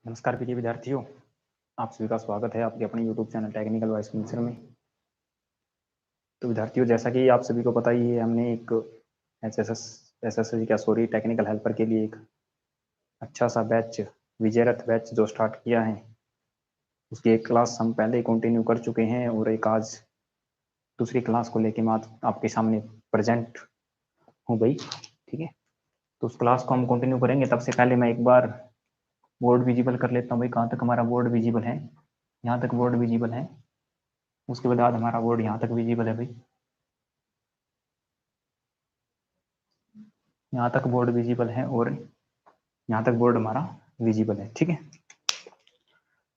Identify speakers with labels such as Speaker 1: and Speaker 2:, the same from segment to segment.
Speaker 1: नमस्कार प्रिय विद्यार्थियों, आप सभी का स्वागत है आपके अपने YouTube channel technical voice mixer में। तो विद्यार्थियों, जैसा कि आप सभी को पता ही है, हमने एक टेक्निकल हेल्पर के लिए एक अच्छा सा बैच, विजयरथ बैच जो स्टार्ट किया है, उसकी एक क्लास हम पहले ही कंटिन्यू कर चुके हैं और एक आज दूसरी क्लास को लेके मैं आपके सामने प्रेजेंट हूँ भाई। ठीक है, तो उस क्लास को हम कंटिन्यू करेंगे। तब से पहले मैं एक बार बोर्ड विजिबल कर लेता हूँ भाई। कहाँ तक हमारा बोर्ड विजिबल है? यहाँ तक बोर्ड विजिबल है। उसके बाद हमारा बोर्ड यहाँ तक विजिबल है भाई। यहाँ तक बोर्ड विजिबल है और यहाँ तक बोर्ड हमारा विजिबल है। ठीक है,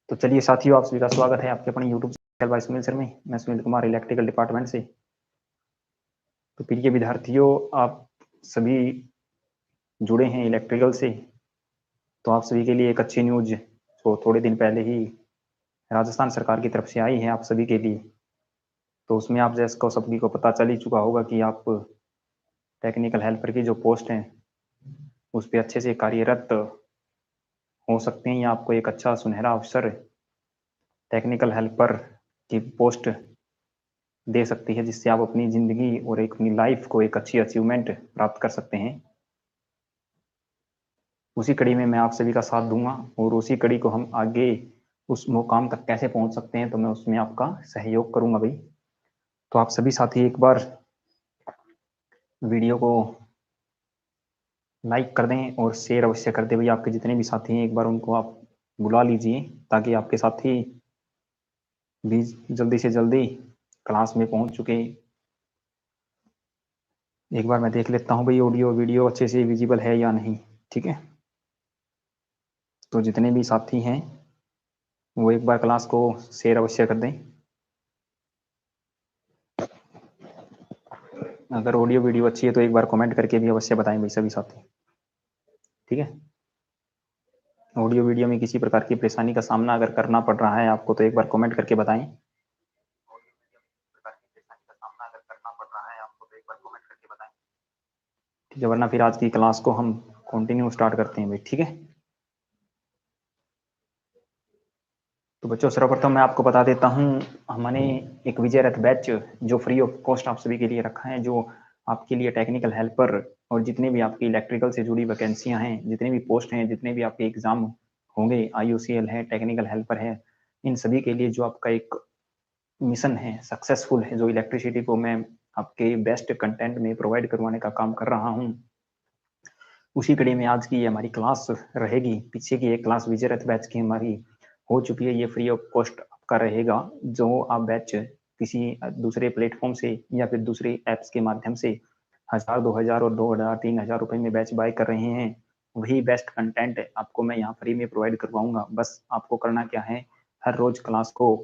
Speaker 1: तो चलिए साथियों, आप सभी का स्वागत है आपके अपने YouTube channel by Sunil sir में। मैं सुनील कुमार, इलेक्ट्रिकल डिपार्टमेंट से। तो प्रिय विद्यार्थियों, आप सभी जुड़े हैं इलेक्ट्रिकल से, तो आप सभी के लिए एक अच्छी न्यूज जो थोड़े दिन पहले ही राजस्थान सरकार की तरफ से आई है आप सभी के लिए। तो उसमें आप जैसे सभी को पता चल ही चुका होगा कि आप टेक्निकल हेल्पर की जो पोस्ट है उस पर अच्छे से कार्यरत हो सकते हैं, या आपको एक अच्छा सुनहरा अवसर टेक्निकल हेल्पर की पोस्ट दे सकती है, जिससे आप अपनी जिंदगी और एक अपनी लाइफ को एक अच्छी अचीवमेंट प्राप्त कर सकते हैं। उसी कड़ी में मैं आप सभी का साथ दूंगा और उसी कड़ी को हम आगे उस मुकाम तक कैसे पहुंच सकते हैं, तो मैं उसमें आपका सहयोग करूंगा भाई। तो आप सभी साथी एक बार वीडियो को लाइक कर दें और शेयर अवश्य कर दें भाई। आपके जितने भी साथी हैं एक बार उनको आप बुला लीजिए, ताकि आपके साथी भी जल्दी से जल्दी क्लास में पहुंच चुके। एक बार मैं देख लेता हूं भाई ऑडियो वीडियो अच्छे से विजिबल है या नहीं। ठीक है, तो जितने भी साथी हैं वो एक बार क्लास को शेयर अवश्य कर दें। अगर ऑडियो वीडियो अच्छी है तो एक बार कमेंट करके भी अवश्य बताएं भाई सभी साथी। ठीक है, ऑडियो वीडियो में किसी प्रकार की परेशानी का सामना अगर करना पड़ रहा है आपको, तो एक बार कमेंट करके बताएं। ठीक है, वरना फिर आज की क्लास को हम कंटिन्यू स्टार्ट करते हैं भाई। ठीक है, तो बच्चों सर्वप्रथम मैं आपको बता देता हूँ, हमने एक विजय रथ बैच जो फ्री ऑफ कॉस्ट आप सभी के लिए रखा है, जो आपके लिए टेक्निकल हेल्पर और जितने भी आपकी इलेक्ट्रिकल से जुड़ी वैकेंसियां हैं, जितने भी पोस्ट हैं, जितने भी आपके एग्जाम होंगे, IUCL है, टेक्निकल हेल्पर है, इन सभी के लिए जो आपका एक मिशन है, सक्सेसफुल है, जो इलेक्ट्रिसिटी को मैं आपके बेस्ट कंटेंट में प्रोवाइड करवाने का काम कर रहा हूँ, उसी कड़ी में आज की हमारी क्लास रहेगी। पीछे की एक क्लास विजय रथ बैच की हमारी हो चुकी है, ये फ्री ऑफ कॉस्ट आपका रहेगा। जो आप बैच किसी दूसरे प्लेटफॉर्म से या फिर दूसरे ऐप्स के माध्यम से 1000, 2000 और 2000, 3000 रुपए में बैच बाय कर रहे हैं, वही बेस्ट कंटेंट आपको मैं यहाँ फ्री में प्रोवाइड करवाऊंगा। बस आपको करना क्या है, हर रोज क्लास को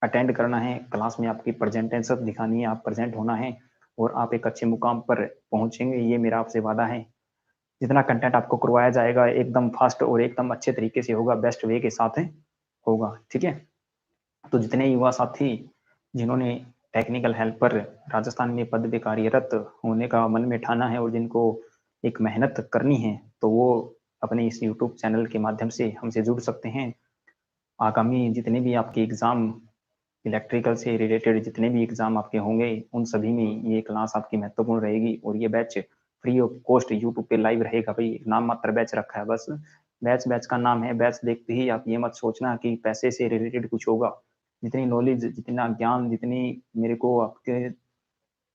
Speaker 1: अटेंड करना है, क्लास में आपकी प्रेजेंटेशन दिखानी है, आप प्रेजेंट होना है और आप एक अच्छे मुकाम पर पहुंचेंगे, ये मेरा आपसे वादा है। जितना कंटेंट आपको करवाया जाएगा एकदम फास्ट और एकदम अच्छे तरीके से होगा, बेस्ट वे के साथ होगा। ठीक है, तो जितने युवा साथी जिन्होंने टेक्निकल हेल्पर राजस्थान में पद पे कार्यरत होने का मन में ठाना है और जिनको एक मेहनत करनी है, तो वो अपने इस यूट्यूब चैनल के माध्यम से हमसे जुड़ सकते हैं। आगामी जितने भी आपके एग्जाम, इलेक्ट्रिकल से रिलेटेड जितने भी एग्जाम आपके होंगे, उन सभी में ये क्लास आपकी महत्वपूर्ण रहेगी। और ये batch free of cost YouTube पे लाइव रहेगा भाई। नाम मात्र बैच रखा है बस, बैच बैच का नाम है। बैच देखते ही आप ये मत सोचना कि पैसे से रिलेटेड कुछ होगा। जितनी नॉलेज, जितना ज्ञान, जितनी मेरे को आपके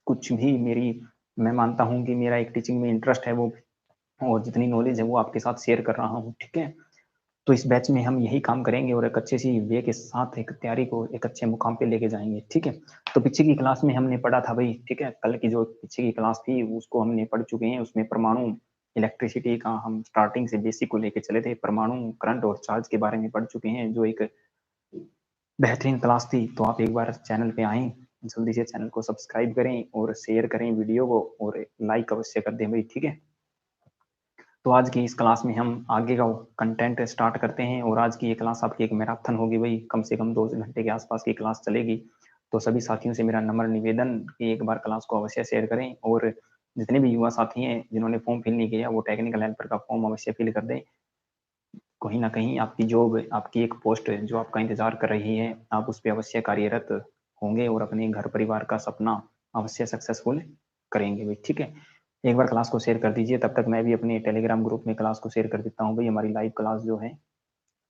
Speaker 1: कुछ भी मेरी, मैं मानता हूँ कि मेरा एक टीचिंग में इंटरेस्ट है वो, और जितनी नॉलेज है वो आपके साथ शेयर कर रहा हूँ। ठीक है, तो इस बैच में हम यही काम करेंगे और एक अच्छे सी वे के साथ एक तैयारी को एक अच्छे मुकाम पे लेके जाएंगे। ठीक है, तो पीछे की क्लास में हमने पढ़ा था भाई। ठीक है, कल की जो पीछे की क्लास थी उसको हमने पढ़ चुके हैं। उसमें परमाणु इलेक्ट्रिसिटी का हम स्टार्टिंग से बेसिक को लेके चले थे, परमाणु करंट और चार्ज के बारे में पढ़ चुके हैं, जो एक बेहतरीन क्लास थी। तो आप एक बार चैनल पे आए, जल्दी से चैनल को सब्सक्राइब करें और शेयर करें वीडियो को और लाइक अवश्य कर दें भाई। ठीक है, तो आज की इस क्लास में हम आगे का कंटेंट स्टार्ट करते हैं। और आज की ये क्लास आपकी एक मैराथन होगी भाई, कम से कम 2 घंटे के आसपास की क्लास चलेगी। तो सभी साथियों से मेरा नम्र निवेदन कि एक बार क्लास को अवश्य शेयर करें, और जितने भी युवा साथी हैं जिन्होंने फॉर्म फिल नहीं किया वो टेक्निकल हेल्पर का फॉर्म अवश्य फिल कर दें। कहीं ना कहीं आपकी जॉब, आपकी एक पोस्ट जो आपका इंतजार कर रही है, आप उस पर अवश्य कार्यरत होंगे और अपने घर परिवार का सपना अवश्य सक्सेसफुल करेंगे भाई। ठीक है, एक बार क्लास को शेयर कर दीजिए, तब तक मैं भी अपने टेलीग्राम ग्रुप में क्लास को शेयर कर देता हूँ भाई। हमारी लाइव क्लास जो है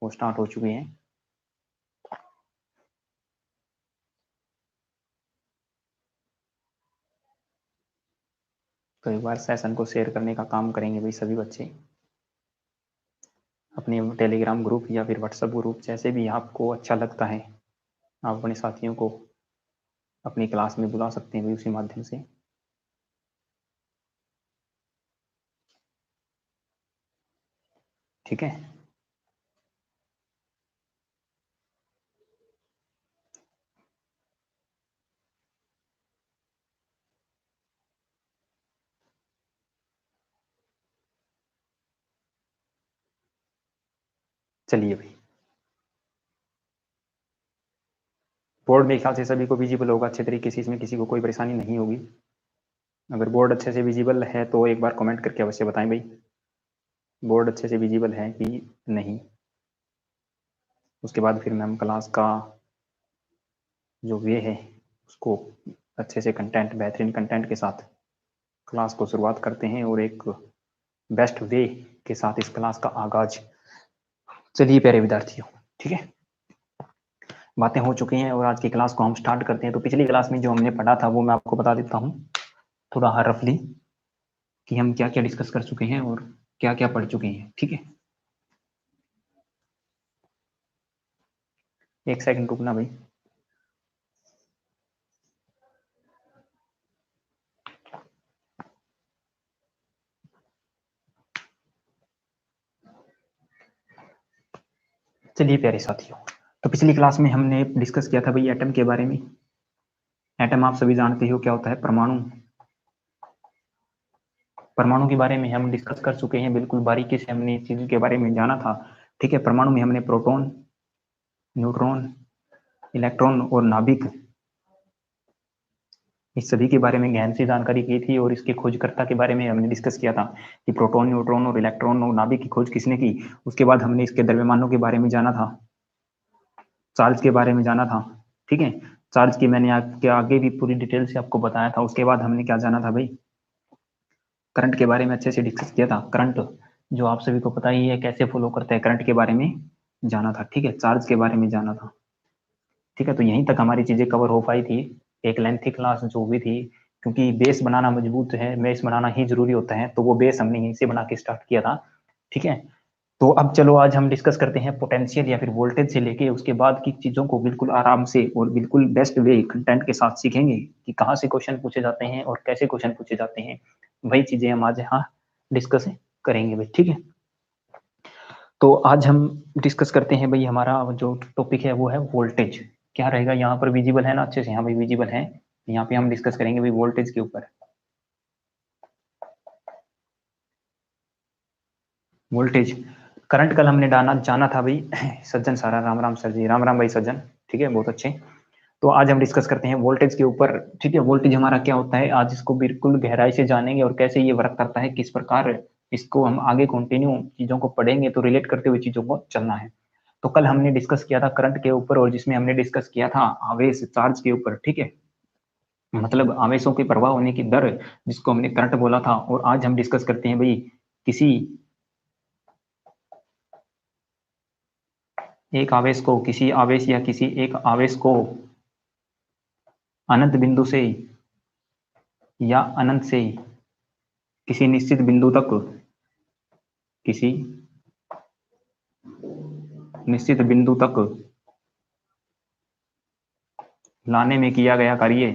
Speaker 1: वो स्टार्ट हो चुकी है। तो एक बार सेशन को शेयर करने का काम करेंगे भाई सभी बच्चे, अपने टेलीग्राम ग्रुप या फिर व्हाट्सएप ग्रुप, जैसे भी आपको अच्छा लगता है आप अपने साथियों को अपनी क्लास में बुला सकते हैं भाई उसी माध्यम से। ठीक है, चलिए भाई। बोर्ड मेरे ख्याल से सभी को विजिबल होगा अच्छे तरीके से, इसमें किसी को कोई परेशानी नहीं होगी। अगर बोर्ड अच्छे से विजिबल है तो एक बार कमेंट करके अवश्य बताएं भाई, बोर्ड अच्छे से विजिबल है कि नहीं। उसके बाद फिर हम क्लास का जो वे है उसको अच्छे से कंटेंट, बेहतरीन कंटेंट के साथ क्लास को शुरुआत करते हैं और एक बेस्ट वे के साथ इस क्लास का आगाज। चलिए प्यारे विद्यार्थियों, ठीक है, बातें हो चुकी हैं और आज की क्लास को हम स्टार्ट करते हैं। तो पिछली क्लास में जो हमने पढ़ा था वो मैं आपको बता देता हूँ थोड़ा रफली, कि हम क्या क्या डिस्कस कर चुके हैं और क्या क्या पढ़ चुके हैं। ठीक है, एक सेकंड रुकना भाई। चलिए प्यारे साथियों, तो पिछली क्लास में हमने डिस्कस किया था भाई एटम के बारे में। एटम आप सभी जानते हो क्या होता है, परमाणु। परमाणु के बारे में हम डिस्कस कर चुके हैं, बिल्कुल बारीकी से हमने इस चीज के बारे में जाना था। ठीक है, परमाणु में हमने प्रोटॉन, न्यूट्रॉन, इलेक्ट्रॉन और नाभिक, इस सभी के बारे में गहन से जानकारी की थी और इसके खोजकर्ता के बारे में हमने डिस्कस किया था कि प्रोटॉन, न्यूट्रॉन और इलेक्ट्रॉन और नाभिक की खोज किसने की। उसके बाद हमने इसके द्रव्यमानों के बारे में जाना था, चार्ज के बारे में जाना था। ठीक है, चार्ज की मैंने आपके आगे भी पूरी डिटेल से आपको बताया था। उसके बाद हमने क्या जाना था भाई, करंट के बारे में अच्छे से डिस्कस किया था। करंट जो आप सभी को पता ही है कैसे फ्लो करता है, करंट के बारे में जाना था। ठीक है, चार्ज के बारे में जाना था। ठीक है, तो यहीं तक हमारी चीजें कवर हो पाई थी। एक लेंथी क्लास जो हुई थी, क्योंकि बेस बनाना मजबूत है, बेस बनाना ही जरूरी होता है, तो वो बेस हमने यहीं से बना के स्टार्ट किया था। ठीक है, तो अब चलो आज हम डिस्कस करते हैं पोटेंशियल या फिर वोल्टेज से लेके उसके बाद की चीजों को बिल्कुल आराम से और बिल्कुल बेस्ट वे कंटेंट के साथ सीखेंगे कि कहाँ से क्वेश्चन पूछे जाते हैं और कैसे क्वेश्चन पूछे जाते हैं। वही चीजें हम आज यहाँ डिस्कस करेंगे भाई। ठीक है, तो आज हम डिस्कस करते हैं भाई, हमारा जो टॉपिक है वो है वोल्टेज। क्या रहेगा यहाँ पर, विजिबल है ना अच्छे से? यहाँ भाई विजिबल है। यहाँ पे हम डिस्कस करेंगे भाई वोल्टेज के ऊपर। वोल्टेज, करंट कल हमने जाना था भाई सज्जन सारा, राम राम सर जी, राम राम भाई सज्जन। ठीक है, बहुत अच्छे। तो आज हम डिस्कस करते हैं वोल्टेज के ऊपर। ठीक है, वोल्टेज हमारा क्या होता है आज इसको बिल्कुल गहराई से जानेंगे और कैसे ये वर्क करता है, किस प्रकार इसको हम आगे कंटिन्यू चीजों को पढ़ेंगे, तो रिलेट करते हुए चीजों को चलना है। तो कल हमने डिस्कस किया था करंट के ऊपर और जिसमें हमने डिस्कस किया था आवेश, चार्ज के ऊपर। ठीक है, मतलब आवेशों के प्रवाह होने की दर, जिसको हमने करंट बोला था। और आज हम डिस्कस करते हैं भाई किसी एक आवेश को, किसी आवेश या किसी एक आवेश को अनंत बिंदु से या अनंत से किसी निश्चित बिंदु तक, किसी निश्चित बिंदु तक लाने में किया गया कार्य,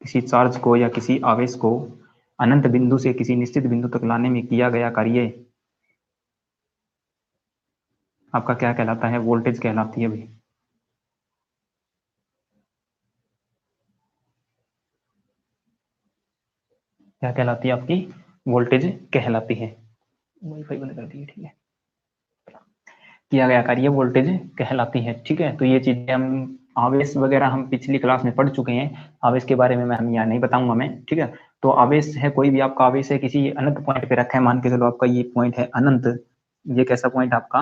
Speaker 1: किसी चार्ज को या किसी आवेश को अनंत बिंदु से किसी निश्चित बिंदु तक लाने में किया गया कार्य आपका क्या कहलाता है, वोल्टेज कहलाती है भाई। क्या कहलाती है आपकी, वोल्टेज कहलाती है। वाईफाई बंद कर दिए, ठीक है। किया गया कार्य वोल्टेज कहलाती है। ठीक है, तो ये चीजें हम आवेश वगैरह हम पिछली क्लास में पढ़ चुके हैं। आवेश के बारे में मैं हम यहाँ नहीं बताऊंगा मैं। ठीक है, तो आवेश है कोई भी आपका आवेश है किसी अनंत पॉइंट पे रखा है, मान के चलो आपका ये पॉइंट है अनंत। ये कैसा पॉइंट आपका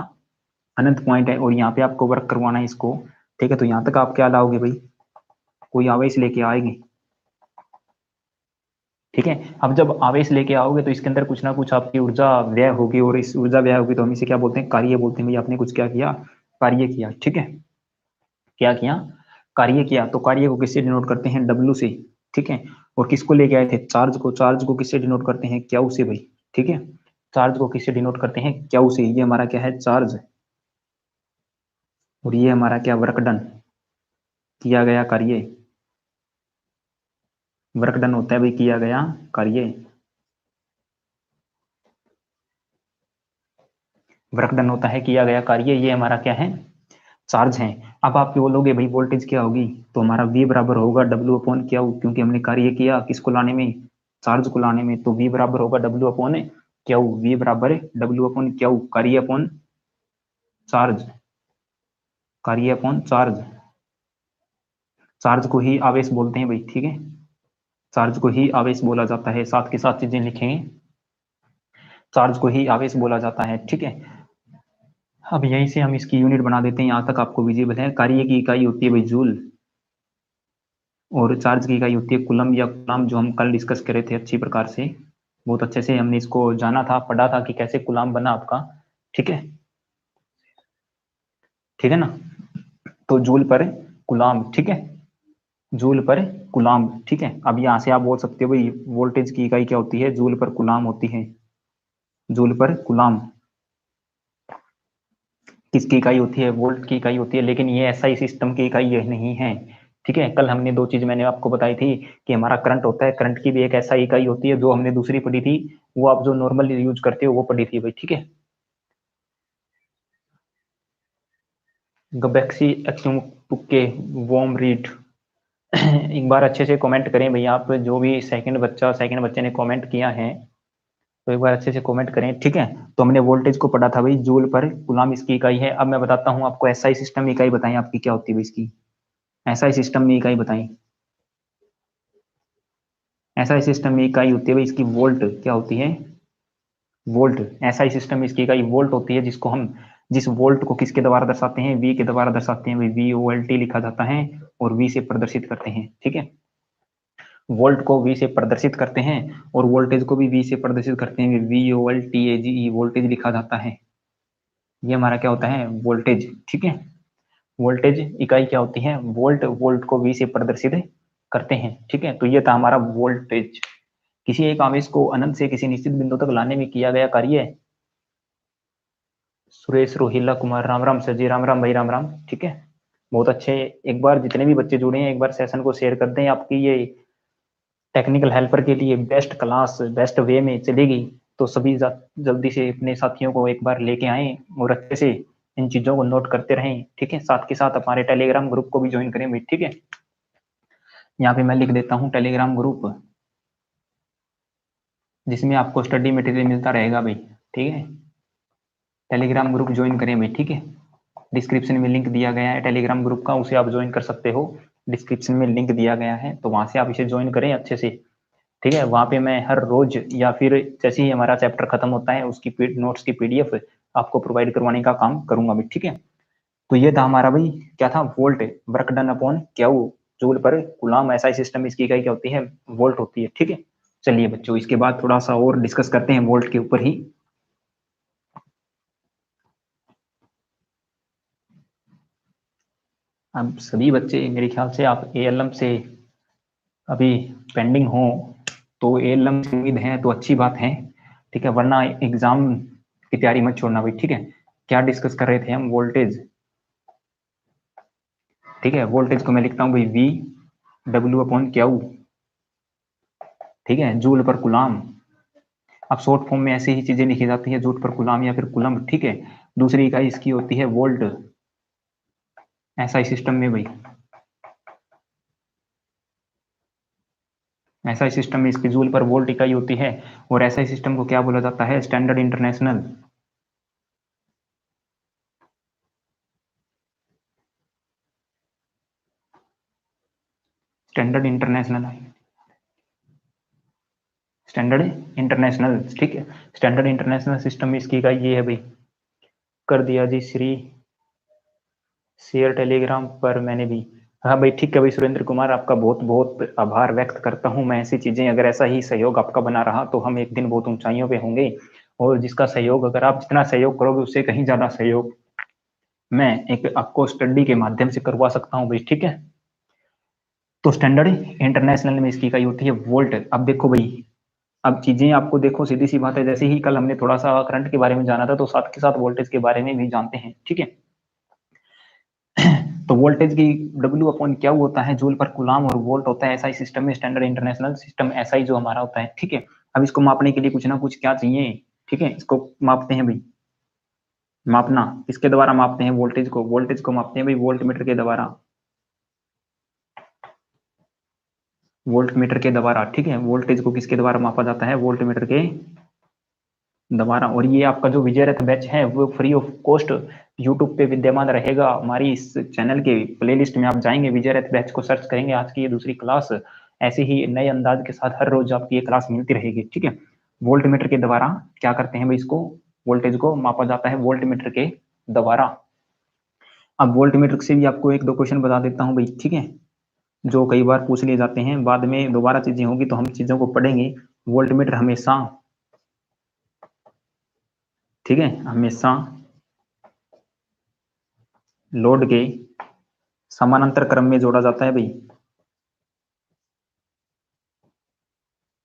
Speaker 1: अनंत पॉइंट है, और यहाँ पे आपको वर्क करवाना है इसको, ठीक है। तो यहाँ तक आप क्या लाओगे भाई, कोई आवेश लेके आएंगे, ठीक है। अब जब आवेश लेके आओगे तो इसके अंदर कुछ ना कुछ आपकी ऊर्जा व्यय होगी, और इस ऊर्जा व्यय होगी तो हम इसे क्या बोलते हैं, कार्य बोलते हैं। भाई आपने कुछ क्या किया, कार्य किया, ठीक है। क्या किया, कार्य किया। तो कार्य को किससे डिनोट करते हैं, डब्ल्यू से, ठीक है। और किसको लेके आए थे, चार्ज को। चार्ज को किससे डिनोट करते हैं, क्यू से भाई, ठीक है। चार्ज को किससे डिनोट करते हैं, क्यू से। ये हमारा क्या है, चार्ज, और ये हमारा क्या, वर्क डन, किया गया कार्य। वर्क डन होता है भाई किया गया कार्य, वर्क डन होता है किया गया कार्य। ये हमारा क्या है, चार्ज है। अब आप बोलोगे भाई वोल्टेज क्या होगी, तो हमारा V बराबर होगा डब्ल्यू अपॉन क्या, क्योंकि हमने कार्य किया किसको लाने में, चार्ज को लाने में। तो V बराबर होगा डब्ल्यू अपॉन क्या, V बराबर डब्ल्यू अपॉन क्या, कार्य अपॉन चार्ज, कार्य अपॉन चार्ज। चार्ज को ही आवेश बोलते हैं भाई, ठीक है। चार्ज को ही आवेश बोला जाता है, साथ के साथ चीजें लिखेंगे, चार्ज को ही आवेश बोला जाता है, ठीक है। अब यहीं से हम इसकी यूनिट बना देते हैं, यहां तक आपको विजिबल है। कार्य की इकाई होती है भाई जूल, और चार्ज की इकाई होती है कूलम या कूलाम, जो हम कल डिस्कस करे थे अच्छी प्रकार से, बहुत अच्छे से हमने इसको जाना था, पढ़ा था कि कैसे कूलाम बना आपका, ठीक है, ठीक है ना। तो जूल पर कूलाम, ठीक है, जूल पर कूलाम, ठीक है। अब यहां से आप बोल सकते हो भाई वोल्टेज की इकाई क्या होती है, जूल पर कूलाम होती है, जूल पर कूलाम किसकी इकाई होती है, वोल्ट की इकाई होती है। लेकिन ये एसआई सिस्टम की इकाई ये नहीं है, ठीक है। कल हमने दो चीज मैंने आपको बताई थी कि हमारा करंट होता है, करंट की भी एक ऐसा इकाई होती है, जो हमने दूसरी पढ़ी थी, वो आप जो नॉर्मल यूज करते हो वो पढ़ी थी भाई, ठीक है। गबेक्सी एक्सुम के वॉम रीड एक बार अच्छे से कमेंट करें भैया आप, जो भी सेकंड बच्चे ने कमेंट किया है, तो एक बार अच्छे से कमेंट करें, ठीक है। तो हमने वोल्टेज को पढ़ा था भाई, जूल पर कूलाम इसकी इकाई है। अब मैं बताता हूँ आपको एसआई सिस्टम इकाई बताएं आपकी क्या होती है भाई इसकी, एसआई सिस्टम में इकाई बताएं। एसआई सिस्टम में इकाई होती है भाई इसकी वोल्ट, क्या होती है, वोल्ट। एसआई सिस्टम में इसकी इकाई वोल्ट होती है, जिसको हम, जिस वोल्ट को किसके द्वारा दर्शाते हैं, वी के द्वारा दर्शाते हैं भाई, VOLT लिखा जाता है, और वी से प्रदर्शित करते हैं, ठीक है। वोल्ट को वी से प्रदर्शित करते हैं, और वोल्टेज को भी वी से प्रदर्शित करते हैं, VOLTAGE वोल्टेज लिखा जाता है। ये हमारा क्या होता है, वोल्टेज, ठीक है। वोल्टेज इकाई क्या होती है, वोल्ट, वोल्ट को वी से प्रदर्शित करते हैं, ठीक है। तो ये था हमारा वोल्टेज। किसी एक आवेश को अनंत से किसी निश्चित बिंदु तक लाने में किया गया कार्य। सुरेश, रोहिला कुमार, राम राम सर जी, राम राम भाई, राम राम, ठीक है। बहुत अच्छे। एक बार जितने भी बच्चे जुड़े हैं, एक बार सेशन को शेयर कर दें, आपकी ये टेक्निकल हेल्पर के लिए बेस्ट क्लास बेस्ट वे में चलेगी। तो सभी जल्दी से अपने साथियों को एक बार लेके आए, और अच्छे से इन चीजों को नोट करते रहें, ठीक है। साथ के साथ हमारे टेलीग्राम ग्रुप को भी ज्वाइन करें भाई, ठीक है। यहाँ पे मैं लिख देता हूँ टेलीग्राम ग्रुप, जिसमें आपको स्टडी मटेरियल मिलता रहेगा भाई, ठीक है। टेलीग्राम ग्रुप ज्वाइन करें भाई, ठीक है। डिस्क्रिप्शन में लिंक दिया गया है टेलीग्राम ग्रुप का, उसे आप ज्वाइन कर सकते हो। डिस्क्रिप्शन में लिंक दिया गया है, तो वहां से आप इसे ज्वाइन करें अच्छे से, ठीक है। वहां पे मैं हर रोज या फिर जैसे ही हमारा चैप्टर खत्म होता है, उसकी नोट्स की PDF आपको प्रोवाइड करवाने का काम करूंगा भाई, ठीक है। तो ये था हमारा भाई, क्या था, volt, work done upon Q, joule पर कूलाम। ऐसा ही सिस्टम, इसकी इकाई क्या होती है, वोल्ट होती है, ठीक है। चलिए बच्चों, इसके बाद थोड़ा सा और डिस्कस करते हैं वोल्ट के ऊपर ही। अब सभी बच्चे मेरे ख्याल से आप ALM से अभी पेंडिंग हो, तो ALM से उम्मीद है तो अच्छी बात है, ठीक है। वरना एग्जाम की तैयारी मत छोड़ना भाई, ठीक है। क्या डिस्कस कर रहे थे हम, वोल्टेज, ठीक है। वोल्टेज को मैं लिखता हूँ भाई VW/Q, ठीक है, जूल पर कूलाम। अब शॉर्ट फॉर्म में ऐसे ही चीजें लिखी जाती है, जूल पर कूलाम या फिर कूलम, ठीक है। दूसरी इकाई इसकी होती है वोल्ट, एसआई सिस्टम में भाई, एसआई सिस्टम में इसकी जूल पर वोल्ट इकाई होती है। और एसआई सिस्टम को क्या बोला जाता है, standard international, standard international, standard international, ठीक है। स्टैंडर्ड इंटरनेशनल सिस्टम में इसकी इकाई ये है भाई, कर दिया जी श्री, शेयर टेलीग्राम पर मैंने भी। हाँ भाई ठीक है भाई सुरेंद्र कुमार, आपका बहुत बहुत आभार व्यक्त करता हूँ मैं। ऐसी चीजें अगर ऐसा ही सहयोग आपका बना रहा तो हम एक दिन बहुत ऊंचाइयों पे होंगे। और जिसका सहयोग, अगर आप जितना सहयोग करोगे उससे कहीं ज्यादा सहयोग मैं एक आपको स्टडी के माध्यम से करवा सकता हूँ भाई, ठीक है। तो स्टैंडर्ड इंटरनेशनल में इसकी इकाई होती है वोल्ट। अब देखो भाई, अब चीजें आपको देखो सीधी सी बात है, जैसे ही कल हमने थोड़ा सा करंट के बारे में जाना था तो साथ के साथ वोल्टेज के बारे में भी जानते हैं, ठीक है। तो वोल्टेज की W अपॉन क्या होता है, जूल पर कूलाम, और वोल्ट होता है एसआई सिस्टम में, स्टैंडर्ड इंटरनेशनल सिस्टम एसआई जो हमारा होता है, ठीक है। अब इसको मापने के लिए कुछ ना कुछ क्या चाहिए, ठीक है। इसको मापते हैं भाई, मापना किसके द्वारा मापते हैं, वोल्टेज को, वोल्टेज को मापते हैं भाई वोल्ट मीटर के द्वारा, वोल्ट मीटर के द्वारा, ठीक है। वोल्टेज को किसके द्वारा मापा जाता है, वोल्ट मीटर के द्वारा। और ये आपका जो विजय रथ बैच है वो फ्री ऑफ कॉस्ट यूट्यूब पे विद्यमान रहेगा। हमारी इस चैनल के प्लेलिस्ट में आप जाएंगे, विजय रथ बैच को सर्च करेंगे, आज की ये दूसरी क्लास ऐसे ही नए अंदाज के साथ हर रोज आपकी ये क्लास मिलती रहेगी, ठीक है। वोल्ट मीटर के द्वारा क्या करते हैं भाई, इसको वोल्टेज को मापा जाता है वोल्ट मीटर के द्वारा। अब वोल्ट मीटर से भी आपको एक दो क्वेश्चन बता देता हूँ भाई, ठीक है, जो कई बार पूछ लिए जाते हैं। बाद में दोबारा चीजें होंगी तो हम चीजों को पढ़ेंगे। वोल्ट मीटर हमेशा, ठीक है, हमेशा लोड के समानांतर क्रम में जोड़ा जाता है भाई,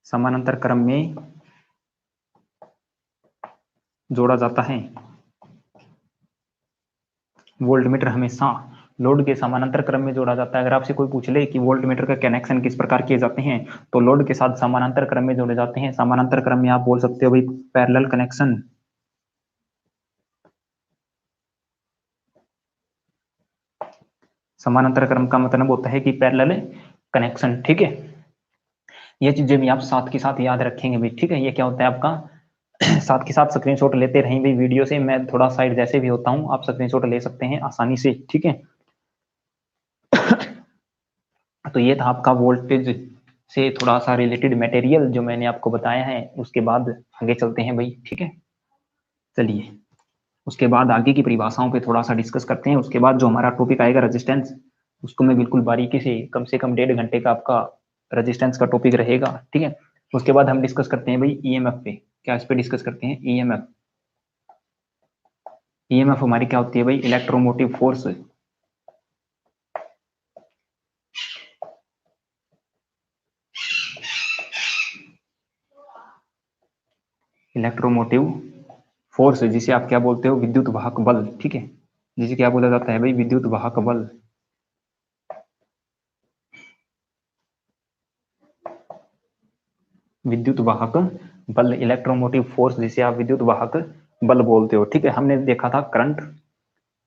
Speaker 1: समानांतर क्रम में जोड़ा जाता है। वोल्ट मीटर हमेशा लोड के समानांतर क्रम में जोड़ा जाता है। अगर आपसे कोई पूछ ले कि वोल्ट मीटर का कनेक्शन किस प्रकार किए जाते हैं, तो लोड के साथ समानांतर क्रम में जोड़े जाते हैं। समानांतर क्रम में आप बोल सकते हो भाई पैरेलल कनेक्शन, समानांतर क्रम का मतलब होता है कि पैरेलल कनेक्शन, ठीक है। ये चीजें भी आप साथ के साथ याद रखेंगे भाई, ठीक है। ये क्या होता है आपका, साथ के साथ स्क्रीनशॉट लेते रहें भाई वीडियो से, मैं थोड़ा साइड जैसे भी होता हूँ आप स्क्रीनशॉट ले सकते हैं आसानी से, ठीक है। तो ये था आपका वोल्टेज से थोड़ा सा रिलेटेड मटेरियल जो मैंने आपको बताया है। उसके बाद आगे चलते हैं भाई, ठीक है। चलिए उसके बाद आगे की परिभाषाओं पे थोड़ा सा डिस्कस करते हैं। उसके बाद जो हमारा टॉपिक आएगा रेजिस्टेंस, उसको मैं बिल्कुल बारीकी से कम 1.5 घंटे का आपका रेजिस्टेंस का टॉपिक रहेगा, ठीक है। उसके बाद हम डिस्कस करते हैं भाई ईएमएफ पे, क्या इस पे डिस्कस करते हैं ईएमएफ। ईएमएफ हमारी क्या होती है भाई, इलेक्ट्रोमोटिव फोर्स, इलेक्ट्रोमोटिव फोर्स जिसे आप क्या बोलते हो, विद्युत वाहक बल, ठीक है। जिसे क्या बोला जाता है भाई, विद्युत वाहक बल। विद्युत वाहक बल, इलेक्ट्रोमोटिव फोर्स जिसे आप विद्युत वाहक बल बोलते हो, ठीक है। हमने देखा था करंट,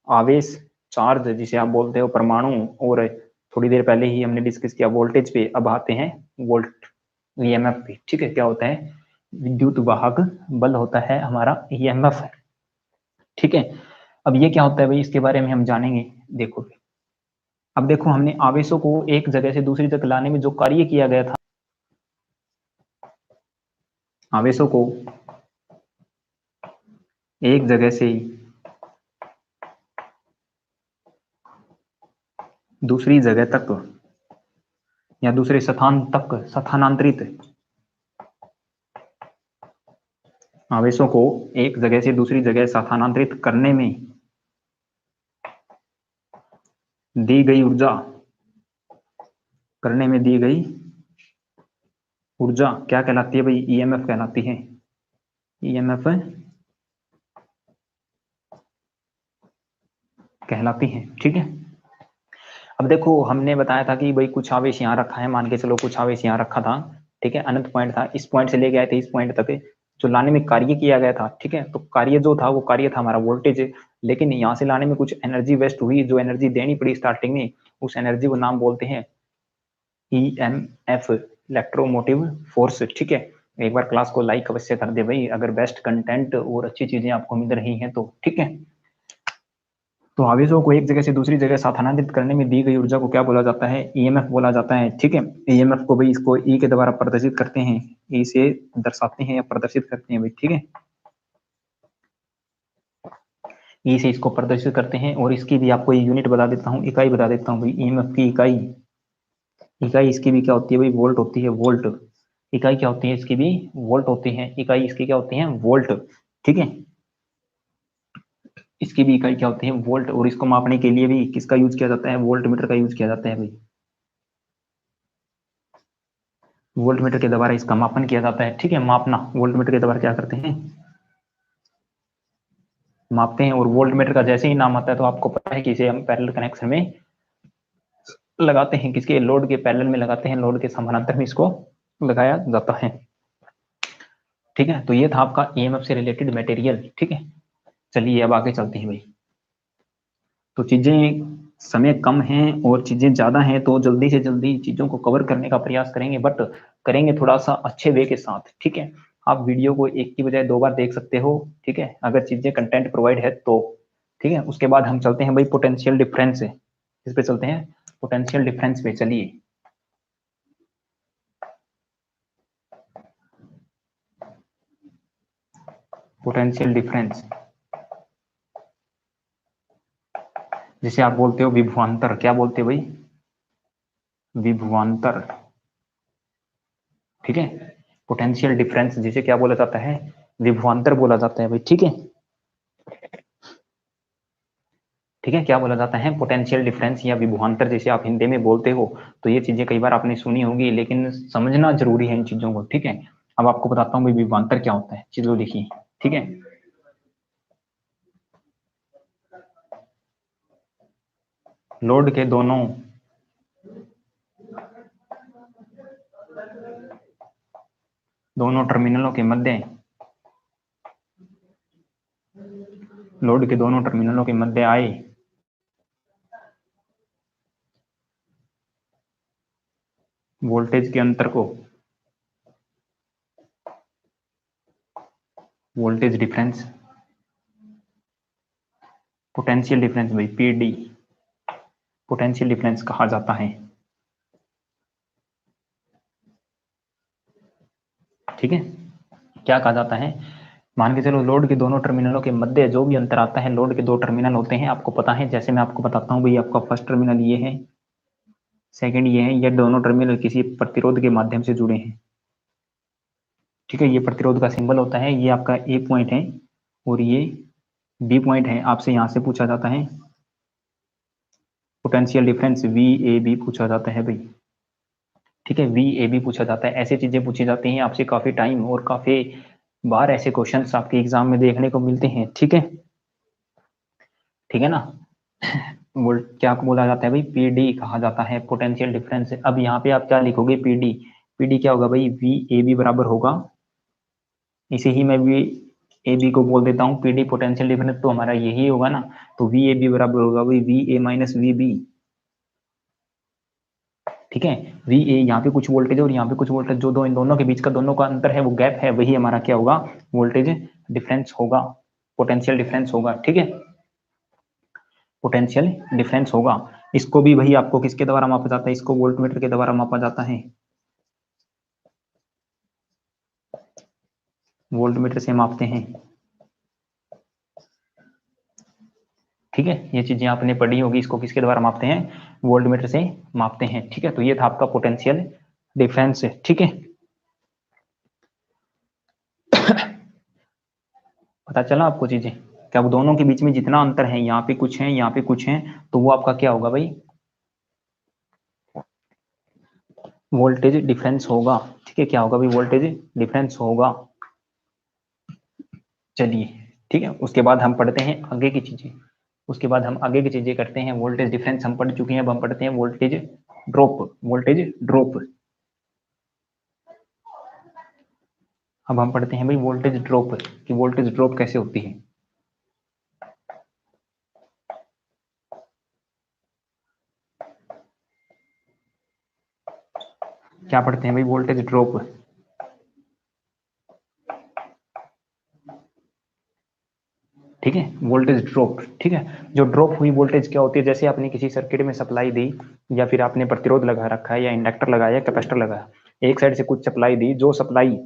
Speaker 1: आवेश, चार्ज जिसे आप बोलते हो परमाणु, और थोड़ी देर पहले ही हमने डिस्कस किया वोल्टेज पे। अब आते हैं वोल्ट ईएमएफ पे, ठीक है। क्या होता है, विद्युत वाहक बल होता है हमारा ईएमएफ, ठीक है। अब ये क्या होता है भाई, इसके बारे में हम जानेंगे। देखो अब देखो, हमने आवेशों को एक जगह से दूसरी जगह लाने में जो कार्य किया गया था, आवेशों को एक जगह से दूसरी जगह तक या दूसरे स्थान तक स्थानांतरित, आवेशों को एक जगह से दूसरी जगह स्थानांतरित करने में दी गई ऊर्जा, करने में दी गई ऊर्जा क्या कहलाती है भाई, ईएमएफ कहलाती है। ईएमएफ कहलाती है, ठीक है। अब देखो हमने बताया था कि भाई कुछ आवेश यहाँ रखा है, मान के चलो कुछ आवेश यहाँ रखा था, ठीक है। अनंत पॉइंट था, इस पॉइंट से लेके आए थे इस पॉइंट तक, जो लाने में कार्य किया गया था, ठीक है। तो कार्य जो था वो कार्य था हमारा वोल्टेज, लेकिन यहाँ से लाने में कुछ एनर्जी वेस्ट हुई, जो एनर्जी देनी पड़ी स्टार्टिंग में, उस एनर्जी को नाम बोलते हैं ईएमएफ, इलेक्ट्रोमोटिव फोर्स, ठीक है। एक बार क्लास को लाइक अवश्य कर दे भाई, अगर बेस्ट कंटेंट और अच्छी चीजें आपको मिल रही हैं तो, ठीक है। तो आवेशों को एक जगह से दूसरी जगह स्थानांतरित करने में दी गई ऊर्जा को क्या बोला जाता है, ईएमएफ बोला जाता है, ठीक है। ईएमएफ को भाई इसको ई के द्वारा प्रदर्शित करते हैं, ई से दर्शाते हैं या प्रदर्शित करते हैं भाई, ठीक है। ई से इसको प्रदर्शित करते हैं। और इसकी भी आपको यूनिट बता देता हूँ, इकाई बता देता हूँ भाई। ईएमएफ की इकाई, इकाई इसकी भी क्या होती है भाई, वोल्ट होती है, वोल्ट। इकाई क्या होती है इसकी भी, वोल्ट होती है। इकाई इसकी क्या होती है, वोल्ट। ठीक है, इसकी भी इकाई क्या होती है, वोल्ट। और इसको मापने के लिए भी किसका यूज किया जाता है, वोल्ट मीटर का यूज किया जाता है भाई। वोल्ट मीटर के द्वारा इसका मापन किया जाता है। ठीक है, मापना, वोल्ट मीटर के द्वारा क्या करते हैं, मापते हैं। और वोल्ट मीटर का जैसे ही नाम आता है तो आपको पता है कि इसे हम पैरेलल कनेक्शन में लगाते हैं। किसके, लोड के पैरेलल में लगाते हैं, लोड के समानांतर में इसको लगाया जाता है। ठीक है, तो ये था आपका ईएमएफ से रिलेटेड मटेरियल। ठीक है, चलिए अब आगे चलते हैं भाई। तो चीजें, समय कम है और चीजें ज्यादा हैं, तो जल्दी से जल्दी चीजों को कवर करने का प्रयास करेंगे, बट करेंगे थोड़ा सा अच्छे वे के साथ। ठीक है, आप वीडियो को एक की बजाय 2 बार देख सकते हो। ठीक है, अगर चीजें कंटेंट प्रोवाइड है तो। ठीक है, उसके बाद हम चलते हैं भाई पोटेंशियल डिफरेंस, इस पे चलते हैं, पोटेंशियल डिफरेंस पे चलिए। पोटेंशियल डिफरेंस, जिसे आप बोलते हो विभवांतर। क्या बोलते हो भाई, विभवांतर। ठीक है, पोटेंशियल डिफरेंस जिसे क्या बोला जाता है, विभवांतर बोला जाता है भाई। ठीक है, ठीक है, क्या बोला जाता है, पोटेंशियल डिफरेंस या विभवांतर जिसे आप हिंदी में बोलते हो। तो ये चीजें कई बार आपने सुनी होगी, लेकिन समझना जरूरी है इन चीजों को। ठीक है, अब आपको बताता हूँ भाई विभवांतर क्या होता है, चीजों देखिए। ठीक है, लोड के दोनों, दोनों टर्मिनलों के मध्य, लोड के दोनों टर्मिनलों के मध्य आए वोल्टेज के अंतर को वोल्टेज डिफरेंस, पोटेंशियल डिफरेंस भाई, पीडी, पोटेंशियल डिफरेंस कहा जाता है। ठीक है, क्या कहा जाता है, मान के चलो लोड के दोनों टर्मिनलों के मध्य जो भी अंतर आता है, लोड के 2 टर्मिनल होते हैं, आपको पता है। जैसे मैं आपको बताता हूँ भाई, आपका फर्स्ट टर्मिनल ये है, सेकंड ये है, ये दोनों टर्मिनल किसी प्रतिरोध के माध्यम से जुड़े हैं। ठीक है, ये प्रतिरोध का सिंबल होता है, ये आपका ए पॉइंट है और ये बी पॉइंट है। आपसे यहां से पूछा जाता है potential difference, V A B पूछा जाता है भाई। ठीक है, वी ए बी पूछा जाता है। ऐसी चीजें पूछी जाती हैं आपसे काफी टाइम और काफी बार, ऐसे क्वेश्चंस आपके एग्जाम में देखने को मिलते हैं। ठीक है, ठीक है ना। वोल्ट क्या बोला जाता है भाई, पीडी कहा जाता है, पोटेंशियल डिफरेंस। अब यहाँ पे आप क्या लिखोगे, पीडी, पीडी क्या होगा भाई, वी ए बी बराबर होगा, इसे ही मैं वी ए बी को बोल देता हूँ पीडी, पोटेंशियल डिफरेंस तो हमारा यही होगा ना। तो वी ए बी बराबर होगा भाई V A minus V B. ठीक है, वी ए यहाँ पे कुछ वोल्टेज और यहाँ पे कुछ वोल्टेज, जो दो इन दोनों के बीच का दोनों का अंतर है, वो गैप है, वही हमारा क्या होगा, वोल्टेज डिफरेंस होगा, पोटेंशियल डिफरेंस होगा। ठीक है, पोटेंशियल डिफरेंस होगा। इसको भी वही आपको किसके द्वारा मापा जाता है, इसको वोल्टमीटर के द्वारा मापा जाता है, वोल्टमीटर से मापते हैं। ठीक है, ये चीजें आपने पढ़ी होगी, इसको किसके द्वारा मापते हैं, वोल्टमीटर से मापते हैं। ठीक है, तो ये था आपका पोटेंशियल डिफरेंस। ठीक है, पता चला आपको चीजें, क्या वो दोनों के बीच में जितना अंतर है, यहाँ पे कुछ है, यहाँ पे कुछ है, तो वो आपका क्या होगा भाई, वोल्टेज डिफरेंस होगा। ठीक है, क्या होगा भाई, वोल्टेज डिफरेंस होगा। चलिए, ठीक है, उसके बाद हम पढ़ते हैं आगे की चीजें, उसके बाद हम आगे की चीजें करते हैं। वोल्टेज डिफरेंस हम पढ़ चुके हैं, अब हम पढ़ते हैं वोल्टेज ड्रॉप, वोल्टेज ड्रॉप। अब हम पढ़ते हैं भाई वोल्टेज ड्रॉप, कि वोल्टेज ड्रॉप कैसे होती है। क्या पढ़ते हैं भाई, वोल्टेज ड्रॉप। ठीक है, वोल्टेज ड्रॉप। ठीक है, जो ड्रॉप हुई वोल्टेज क्या होती है, जैसे आपने किसी सर्किट में सप्लाई दी, या फिर आपने प्रतिरोध लगा रखा है, या इंडक्टर लगाया, कैपेसिटर लगाया, एक साइड से कुछ सप्लाई दी, जो सप्लाई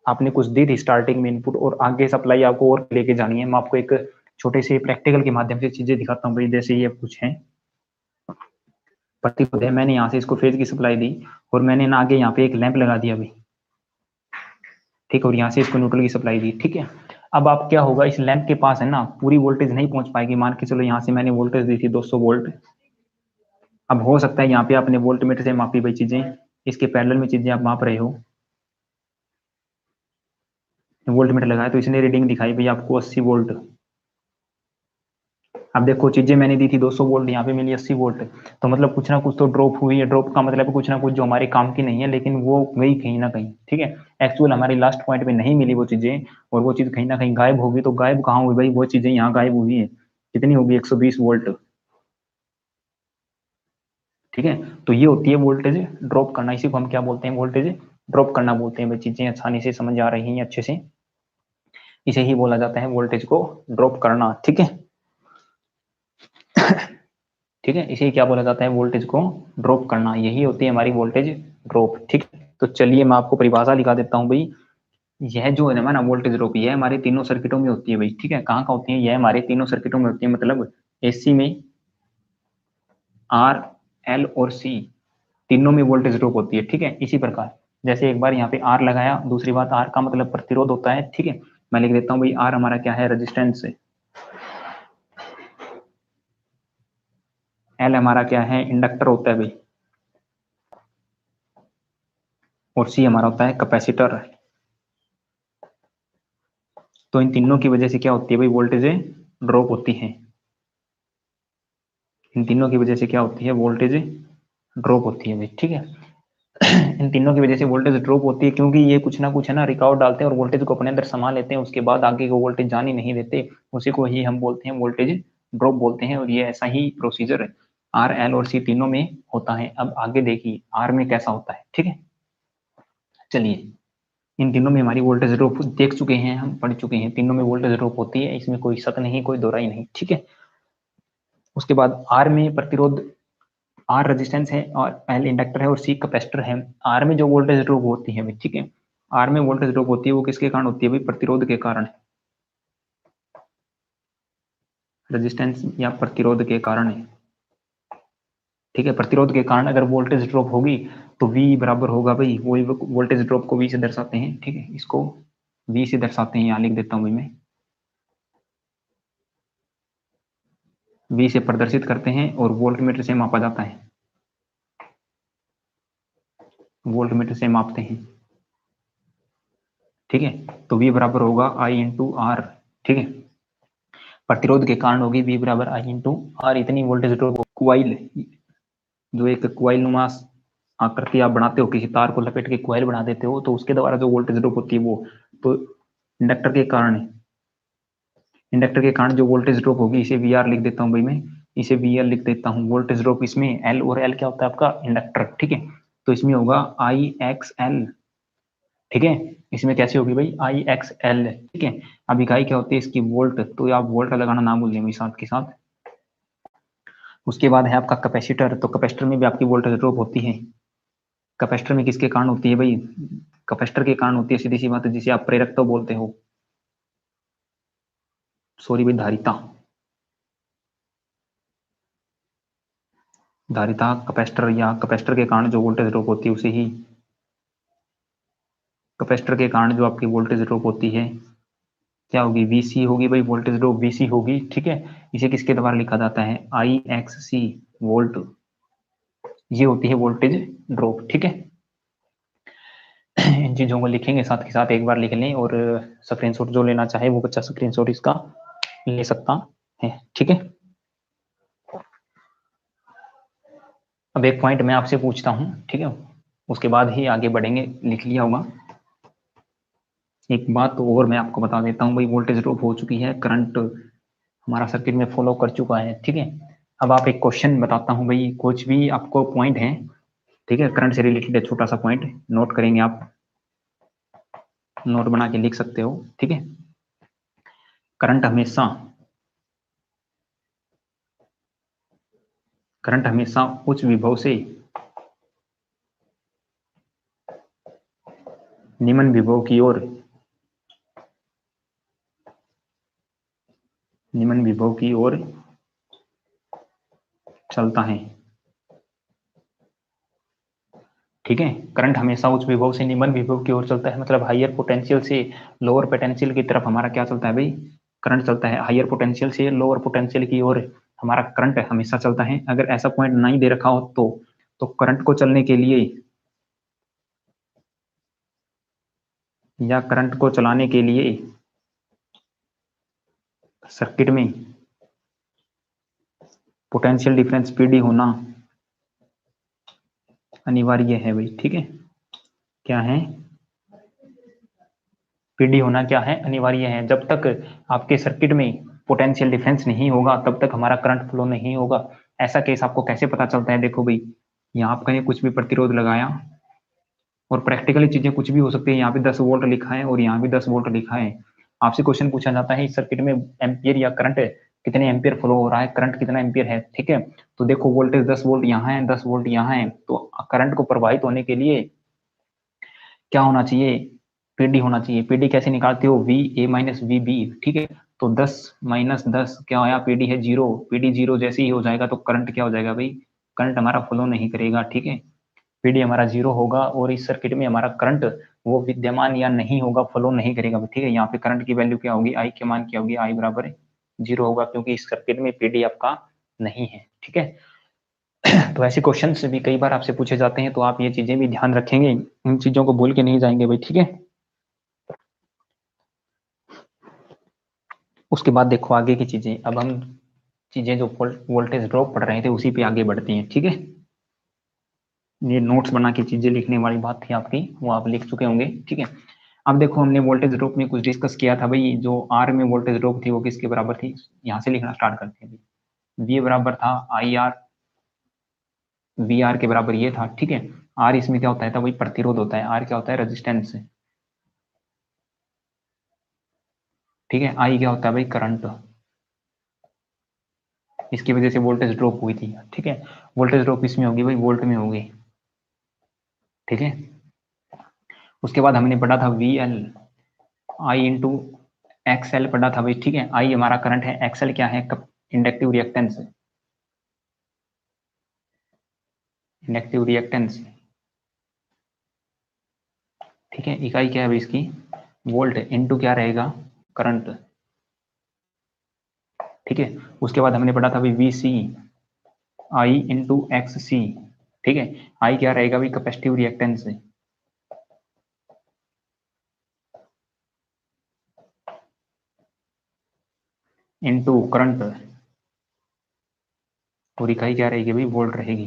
Speaker 1: आपने कुछ दी थी स्टार्टिंग में इनपुट, और आगे सप्लाई आपको और लेके जानी है। मैं आपको एक छोटे से प्रैक्टिकल के माध्यम से चीजें दिखाता हूँ भाई। जैसे ये कुछ है, प्रतिरोध है, मैंने यहाँ से इसको फेज की सप्लाई दी और मैंने ना आगे यहाँ पे एक लैंप लगा दिया भाई, ठीक है, और यहाँ से इसको न्यूट्रल की सप्लाई दी, ठीक है। अब आप क्या होगा, इस लैंप के पास है ना पूरी वोल्टेज नहीं पहुंच पाएगी। मान के चलो यहाँ से मैंने वोल्टेज दी थी 200 वोल्ट। अब हो सकता है यहाँ पे आपने वोल्ट मीटर से मापी भाई चीजें, इसके पैरेलल में चीजें आप माप रहे हो, वोल्ट मीटर लगाया तो इसने रीडिंग दिखाई भाई आपको 80 वोल्ट। अब देखो चीजें मैंने दी थी 200 वोल्ट, यहाँ पे मिली 80 वोल्ट, तो मतलब कुछ ना कुछ तो ड्रॉप हुई है। ड्रॉप का मतलब कुछ ना कुछ जो हमारे काम की नहीं है, लेकिन वो गई कहीं ना कहीं, ठीक है। एक्चुअल हमारी लास्ट पॉइंट में नहीं मिली वो चीजें, और वो चीज कहीं ना कहीं गायब होगी। तो गायब कहाँ हुई भाई, वो चीजें यहाँ गायब हुई है। कितनी होगी, 120 वोल्ट, ठीक है। तो ये होती है वोल्टेज ड्रॉप करना, इसी को हम क्या बोलते हैं, वोल्टेज ड्रॉप करना बोलते हैं भाई। चीजें आसानी से समझ आ रही हैं अच्छे से, इसे ही बोला जाता है वोल्टेज को ड्रॉप करना, ठीक है। ठीक है, इसे क्या बोला जाता है, वोल्टेज को ड्रॉप करना, यही होती है हमारी वोल्टेज ड्रॉप, ठीक है। तो चलिए मैं आपको परिभाषा लिखा देता हूँ भाई। यह जो है ना वोल्टेज ड्रॉप, यह हमारे तीनों सर्किटों में होती है भाई, ठीक है। कहाँ कहाँ होती है, यह हमारे तीनों सर्किटों में होती है, मतलब एसी में आर, एल और सी तीनों में वोल्टेज ड्रॉप होती है, ठीक है। इसी प्रकार जैसे एक बार यहाँ पे आर लगाया, दूसरी बात आर का मतलब प्रतिरोध होता है, ठीक है। मैं लिख देता हूँ भाई, आर हमारा क्या है, रेजिस्टेंस है। एल हमारा क्या है, इंडक्टर होता है भाई। और सी हमारा होता है कैपेसिटर। तो इन तीनों की वजह से क्या होती है भाई, वोल्टेज ड्रॉप होती है। इन तीनों की वजह से क्या होती है, वोल्टेज ड्रॉप होती है भाई, ठीक है। इन तीनों की वजह से वोल्टेज ड्रॉप होती है, क्योंकि ये कुछ ना कुछ है ना रिकॉर्ड डालते हैं और वोल्टेज को अपने अंदर समा लेते हैं, उसके बाद आगे को वोल्टेज जान ही नहीं देते। उसी को ही हम बोलते हैं वोल्टेज ड्रॉप बोलते हैं। और ये ऐसा ही प्रोसीजर आर, एल और सी तीनों में होता है। अब आगे देखिए आर में कैसा होता है, ठीक है। चलिए, इन तीनों में हमारी वोल्टेज ड्रॉप देख चुके हैं, हम पढ़ चुके हैं, तीनों में वोल्टेज ड्रॉप होती है, इसमें कोई शक नहीं, कोई दोहराई नहीं, ठीक है। उसके बाद आर में प्रतिरोध, आर रेजिस्टेंस है और एल इंडक्टर है और सी कैपेसिटर है। आर में जो वोल्टेज ड्रॉप होती है, ठीक है, आर में वोल्टेज ड्रॉप होती है वो किसके कारण होती है भाई, प्रतिरोध के कारण, रेजिस्टेंस या प्रतिरोध के कारण है, ठीक है। प्रतिरोध के कारण अगर वोल्टेज ड्रॉप होगी तो V बराबर होगा भाई, वही वोल्टेज ड्रॉप को V से दर्शाते हैं, ठीक है। इसको V से दर्शाते हैं, यहाँ लिख देता हूँ भाई मैं, V से प्रदर्शित करते हैं और वोल्ट मीटर से मापा जाता है, वोल्ट मीटर से मापते हैं, ठीक है। तो V बराबर होगा I इंटू आर, ठीक है। प्रतिरोध के कारण होगी V बराबर I इंटू आर। इतनी वोल्टेज ड्रॉप, क्वाइल, जो एक क्वाइल नुमा आकृति आप बनाते हो, किसी तार को लपेट के क्वाइल बना देते हो, तो उसके द्वारा जो वोल्टेज ड्रॉप होती है वो, तो इंडक्टर के कारण है, इंडक्टर के कारण जो वोल्टेज ड्रॉप होगी, इसे वी आर लिख देता हूँ भाई मैं, इसे वी एल लिख देता हूँ। वोल्टेज ड्रॉप इसमें एल, और एल क्या होता है आपका, इंडक्टर, ठीक है। तो इसमें होगा आई एक्स एल, ठीक है। इसमें कैसे होगी भाई, आई एक्स एल, ठीक है। अब इकाई क्या होती है इसकी, वोल्ट, तो आप वोल्ट लगाना ना भूल लेंगे साथ के साथ। उसके बाद है आपका कैपेसिटर, तो कैपेसिटर में भी आपकी वोल्टेज ड्रॉप होती है। कैपेसिटर में किसके कारण होती है भाई, कैपेसिटर के कारण होती है, सीधी सी बात है, जिसे आप प्रेरकत्व तो बोलते हो, सॉरी भाई, धारिता, धारिता कैपेसिटर, या कैपेसिटर के कारण जो वोल्टेज ड्रॉप होती है उसे ही, कैपेसिटर के कारण जो आपकी वोल्टेज ड्रॉप होती है क्या होगी, वीसी होगी भाई, वोल्टेज ड्रॉप वीसी होगी, ठीक है। इसे किसके द्वारा लिखा जाता है, आई एक्स सी वोल्ट, ये होती है वोल्टेज ड्रॉप, ठीक है। इन चीजों को लिखेंगे साथ के साथ, एक बार लिख लें, और स्क्रीनशॉट जो लेना चाहे वो बच्चा स्क्रीनशॉट इसका ले सकता है, ठीक है। अब एक पॉइंट मैं आपसे पूछता हूँ, ठीक है, उसके बाद ही आगे बढ़ेंगे, लिख लिया होगा। एक बात तो और मैं आपको बता देता हूँ भाई, वोल्टेज ड्रॉप हो चुकी है, करंट हमारा सर्किट में फॉलो कर चुका है, ठीक है। अब आप एक क्वेश्चन बताता हूँ भाई, कुछ भी आपको पॉइंट है, ठीक है, करंट से रिलेटेड है, छोटा सा पॉइंट नोट करेंगे आप, नोट बना के लिख सकते हो, ठीक है। करंट हमेशा उच्च विभव से निम्न विभव की ओर निम्न विभव की ओर चलता है। ठीक है, करंट हमेशा उच्च विभव से निम्न विभव की ओर चलता है, मतलब हायर पोटेंशियल से लोअर पोटेंशियल की तरफ हमारा क्या चलता है भाई, करंट चलता है। हायर पोटेंशियल से लोअर पोटेंशियल की ओर हमारा करंट हमेशा चलता है। अगर ऐसा पॉइंट नहीं दे रखा हो तो करंट को चलने के लिए या करंट को चलाने के लिए सर्किट में पोटेंशियल डिफरेंस पीडी होना अनिवार्य है भाई। ठीक है, क्या है, पीडी होना क्या है, अनिवार्य है। जब तक आपके सर्किट में पोटेंशियल डिफरेंस नहीं होगा तब तक हमारा करंट फ्लो नहीं होगा। ऐसा केस आपको कैसे पता चलता है, देखो भाई, यहाँ आपका ये कुछ भी प्रतिरोध लगाया और प्रैक्टिकली चीजें कुछ भी हो सकती है। यहाँ पे 10 वोल्ट लिखा है और यहाँ भी 10 वोल्ट लिखा है। आपसे क्वेश्चन पूछा जाता है इस सर्किट में एम्पियर या करंट कितने एम्पियर फ्लो हो रहा है, करंट कितना एम्पियर है। ठीक है, तो देखो वोल्टेज 10 वोल्ट यहाँ है, 10 वोल्ट यहाँ है, तो करंट को प्रवाहित होने के लिए क्या होना चाहिए, पीडी होना चाहिए। पीडी कैसे निकालते हो, V A minus V B. ठीक है, तो 10 माइनस 10 क्या आया, पीडी है 0। पीडी 0 जैसे ही हो जाएगा तो करंट क्या हो जाएगा भाई, करंट हमारा फ्लो नहीं करेगा। ठीक है, पीडी हमारा 0 होगा और इस सर्किट में हमारा करंट वो विद्यमान या नहीं होगा, फ्लो नहीं करेगा। ठीक है, यहाँ पे करंट की वैल्यू क्या होगी, आई के मान क्या होगी, आई बराबर 0 होगा, क्योंकि इस सर्किट में पीडी आपका नहीं है। ठीक है, तो ऐसे क्वेश्चन भी कई बार आपसे पूछे जाते हैं, तो आप ये चीजें भी ध्यान रखेंगे, इन चीजों को भूल के नहीं जाएंगे भाई। ठीक है, उसके बाद देखो आगे की चीजें। अब हम चीजें जो वोल्टेज ड्रॉप पढ़ रहे थे उसी पे आगे बढ़ते हैं। ठीक है, ये नोट्स बना के चीजें लिखने वाली बात थी आपकी, वो आप लिख चुके होंगे। ठीक है, अब देखो हमने वोल्टेज ड्रॉप में कुछ डिस्कस किया था भाई, जो आर में वोल्टेज ड्रॉप थी वो किसके बराबर थी, यहाँ से लिखना स्टार्ट करते हैं। वी बराबर था आई आर, वी आर के बराबर ये था। ठीक है, आर इसमें क्या होता है, तो भाई प्रतिरोध होता है, आर क्या होता है, रेजिस्टेंस। ठीक है, आई क्या होता है भाई, करंट, इसकी वजह से वोल्टेज ड्रॉप हुई थी। ठीक है, वोल्टेज ड्रॉप इसमें होगी भाई, वोल्ट में होगी। ठीक है, उसके बाद हमने पढ़ा था V L I into x L पढ़ा था भाई। ठीक है, आई हमारा करंट है, एक्सएल क्या है, इंडक्टिव रिएक्टेंस, इंडक्टिव रिएक्टेंस। ठीक है, इकाई क्या है भाई इसकी, वोल्ट, इनटू क्या रहेगा, करंट। ठीक है, उसके बाद हमने पढ़ा था भाई V C I into X C. ठीक है, आई क्या रहेगा भाई, कैपेसिटिव रिएक्टेंस इंटू करंट, और इकाई क्या रहेगी भाई, वोल्ट रहेगी।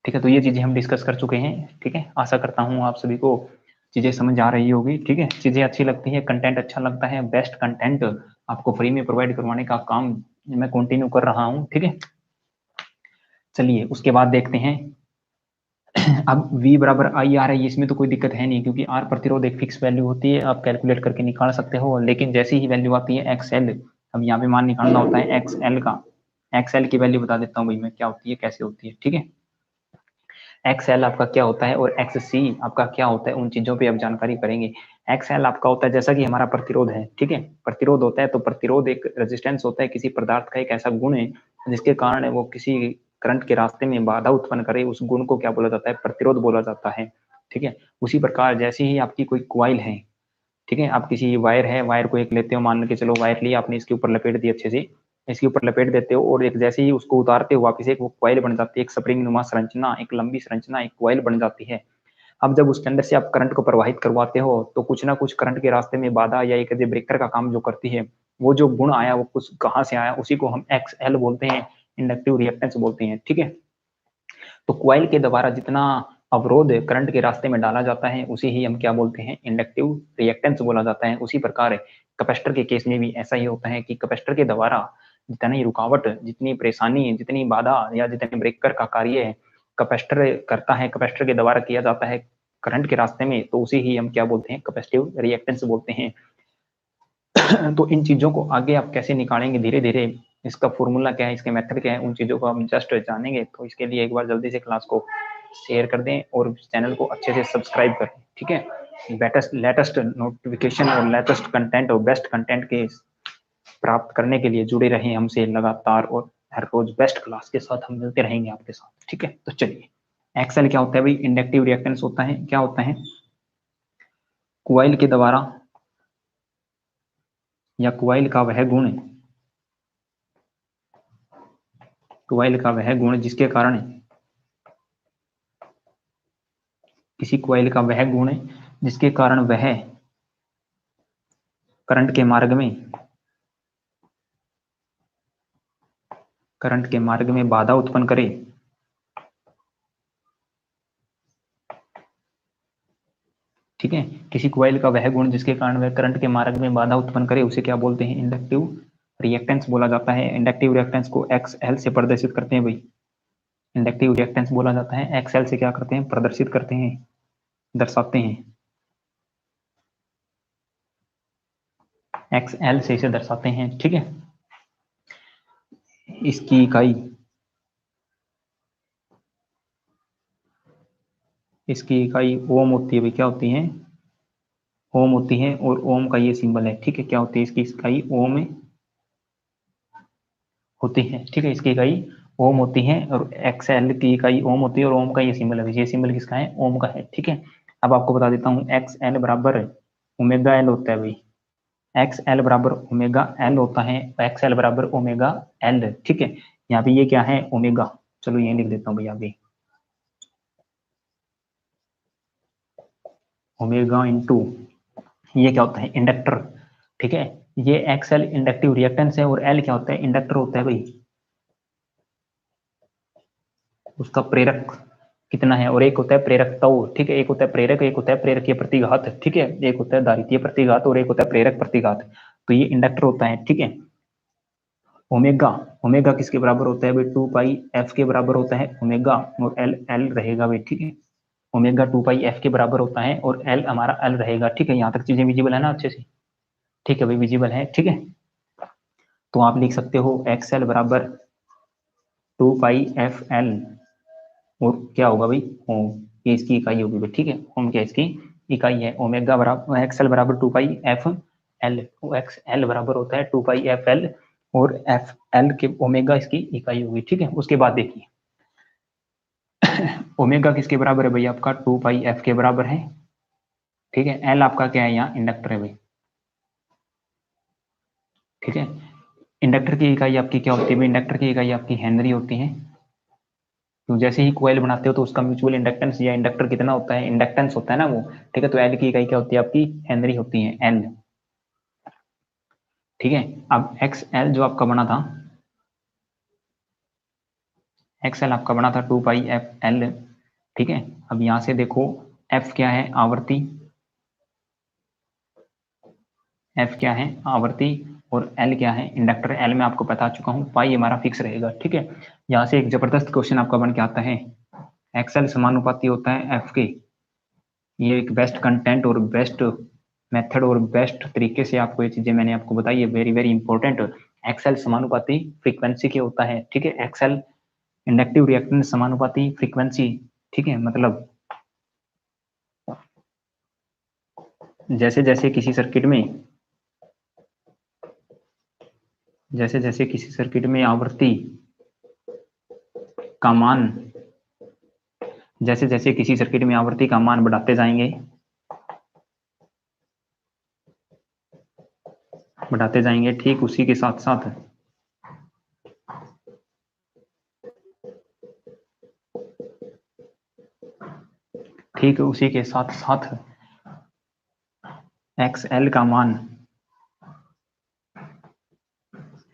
Speaker 1: ठीक है, तो ये चीजें हम डिस्कस कर चुके हैं। ठीक है, आशा करता हूँ आप सभी को चीजें समझ आ रही होगी। ठीक है, चीजें अच्छी लगती है, कंटेंट अच्छा लगता है, बेस्ट कंटेंट आपको फ्री में प्रोवाइड करवाने का काम मैं कंटिन्यू कर रहा हूँ। ठीक है, चलिए उसके बाद देखते हैं। अब V बराबर आई आर है, इसमें तो कोई दिक्कत है नहीं, क्योंकि R प्रतिरोध एक फिक्स वैल्यू होती है, आप कैलकुलेट करके निकाल सकते हो। लेकिन जैसी ही वैल्यू आती है XL, अब यहाँ पे मान निकालना होता है XL का। XL की वैल्यू बता देता हूँ भाई मैं, क्या होती है, कैसे होती है। ठीक है, XL आपका क्या होता है और XC आपका क्या होता है, उन चीजों पे अब जानकारी करेंगे। XL आपका होता है जैसा कि हमारा प्रतिरोध है। ठीक है, प्रतिरोध होता है, तो प्रतिरोध एक रेजिस्टेंस होता है, किसी पदार्थ का एक ऐसा गुण है जिसके कारण वो किसी करंट के रास्ते में बाधा उत्पन्न करे, उस गुण को क्या बोला जाता है, प्रतिरोध बोला जाता है। ठीक है, उसी प्रकार जैसे ही आपकी कोई कॉइल है, ठीक है, आप किसी वायर है, वायर को एक लेते हो, मान के चलो वायर लिया आपने, इसके ऊपर लपेट दी अच्छे से, इसके ऊपर लपेट देते हो, और एक जैसे ही उसको उतारते हो वापस एक वो कॉइल बन जाती है, एक स्प्रिंग नुमा संरचना, एक लंबी संरचना, एक कॉइल बन जाती है। अब जब उसके अंदर से आप करंट को प्रवाहित करवाते हो तो कुछ ना कुछ करंट के रास्ते में बाधा या एक ब्रेकर का काम जो करती है, वो जो गुण आया वो कुछ कहाँ से आया, उसी को हम XL बोलते हैं, इंडक्टिव रिएक्टेंस बोलते हैं। ठीक है, तो क्वाइल के द्वारा जितना अवरोध करंट के रास्ते में डाला जाता है उसे ही हम क्या बोलते हैं, इंडक्टिव रिएक्टेंस बोला जाता है। उसी प्रकार कैपेसिटर के केस में भी ऐसा ही होता है कि कैपेसिटर के द्वारा जितनी रुकावट, जितनी परेशानी, जितनी बाधा या जितने ब्रेकर का कार्य कैपेसिटर करता है, कैपेसिटर के द्वारा किया जाता है करंट के रास्ते में, तो उसे ही हम क्या बोलते हैं, कैपेसिटिव रिएक्टेंस बोलते हैं। तो इन चीजों को आगे आप कैसे निकालेंगे धीरे धीरे, इसका फॉर्मूला क्या है, इसके मेथड क्या है, उन चीजों को हम जस्ट जानेंगे। तो इसके लिए एक बार जल्दी से क्लास को शेयर कर दें और चैनल को अच्छे से सब्सक्राइब करें। ठीक है, लेटेस्ट नोटिफिकेशन और लेटेस्ट कंटेंट और बेस्ट कंटेंट के प्राप्त करने के लिए जुड़े रहें हमसे लगातार, और हर रोज बेस्ट क्लास के साथ हम मिलते रहेंगे आपके साथ। ठीक है, तो चलिए, एक्सएल क्या होता है भाई? इंडक्टिव रिएक्टेंस होता है। क्या होता है? क्वाइल के द्वारा या क्वाइल का वह गुण, क्वाइल का वह गुण जिसके कारण, किसी क्वाइल का वह गुण जिसके कारण वह करंट के मार्ग में, करंट के मार्ग में बाधा उत्पन्न करे। ठीक है, किसी क्वाइल का वह गुण जिसके कारण वह करंट के मार्ग में बाधा उत्पन्न करे, उसे क्या बोलते हैं? इंडक्टिव रिएक्टेंस बोला जाता है। इंडक्टिव रिएक्टेंस को एक्सएल से प्रदर्शित करते हैं भाई। इंडक्टिव रिएक्टेंस बोला जाता है, एक्सएल से क्या करते हैं? प्रदर्शित करते हैं, दर्शाते हैं। एक्सएल से इसे दर्शाते हैं। ठीक है, इसकी इकाई, इसकी इकाई ओम होती है भाई। क्या होती है? ओम होती है, और ओम का ये सिंबल है। ठीक है, क्या होती है? इसकी इकाई ओम होती है। ठीक है, इसकी इकाई ओम होती है, और एक्सएल की इकाई ओम होती है, और ओम का ये सिंबल है। ये सिंबल किसका है? ओम का है। ठीक है, अब आपको बता देता हूँ, एक्सएल बराबर ओमेगा एल होता है भाई। एक्सएल बराबर ओमेगा एल होता है, एक्सएल बराबर ओमेगा एल। ठीक है, यहाँ पे ये क्या है? ओमेगा। चलो ये लिख देता हूँ भैया अभी, ओमेगा इंटू ये क्या होता है? इंडक्टर। ठीक है, ये एक्सएल इंडक्टिव रिएक्टेंस है, और एल क्या होता है? इंडक्टर होता है भाई। उसका प्रेरक कितना है? और एक होता है प्रेरक तव। ठीक है, एक होता है प्रेरक, एक होता है प्रेरकीय प्रतिघात। ठीक है, एक होता है धारितीय प्रतिघात, और एक होता है प्रेरक प्रतिघात। तो ये इंडक्टर होता है। ठीक है, ओमेगा, ओमेगा किसके बराबर होता है भाई? 2 पाई एफ के बराबर होता है ओमेगा, और एल एल रहेगा भाई। ठीक है, ओमेगा 2 पाई एफ के बराबर होता है, और एल हमारा एल रहेगा। ठीक है, यहाँ तक चीजें विजिबल है ना अच्छे से? ठीक है भाई, विजिबल है। ठीक है, तो आप लिख सकते हो एक्स एल बराबर 2 पाई एफ एल, और क्या होगा भाई? ओम। ये इसकी इकाई होगी भाई। ठीक है, ओम क्या इसकी इकाई है? ओमेगा बराबर एक्स एल बराबर 2 पाई एफ एल, एक्स एल बराबर होता है 2 पाई एफ एल, और एफ एल के ओमेगा इसकी इकाई होगी। ठीक है, उसके बाद देखिए, ओमेगा किसके बराबर है भाई? आपका 2 पाई एफ के बराबर है। ठीक है, एल आपका क्या है? यहाँ इंडक्टर है भाई। ठीक है, इंडक्टर की इकाई आपकी क्या होती है भाई? इंडक्टर की इकाई आपकी हेनरी होती है। तो जैसे ही कोयल बनाते हो तो उसका म्यूचुअल इंडक्टेंस या इंडक्टर कितना होता है? इंडक्टेंस होता है ना वो। ठीक है, तो एल की इकाई क्या होती है आपकी? हेनरी होती है, एल। ठीक है, अब एक्स एल जो आपका बना था, एक्स एल आपका बना था 2 पाई एफ एल। ठीक है, अब यहां से देखो, एफ क्या है? आवर्ती। एफ क्या है? आवर्ती, और एल क्या है? इंडक्टर। एल में आपको बता चुका हूं, पाई हमारा फिक्स रहेगा। ठीक है, यहां से एक जबरदस्त क्वेश्चन आपका बन के आता है, एक्सएल समानुपाती होता है एफ के। ये एक बेस्ट कंटेंट और बेस्ट मेथड और बेस्ट तरीके से आपको ये चीजें मैंने आपको बताई है, वेरी वेरी इंपॉर्टेंट। एक्सएल समानुपाती फ्रीक्वेंसी के होता है। ठीक है, एक्सएल इंडक्टिव रिएक्टेंस समानुपाती फ्रीक्वेंसी। ठीक है, मतलब जैसे जैसे किसी सर्किट में, जैसे जैसे किसी सर्किट में आवृत्ति का मान, जैसे जैसे किसी सर्किट में आवृत्ति का मान बढ़ाते जाएंगे, बढ़ाते जाएंगे, ठीक उसी के साथ साथ, ठीक उसी के साथ साथ एक्सएल का मान,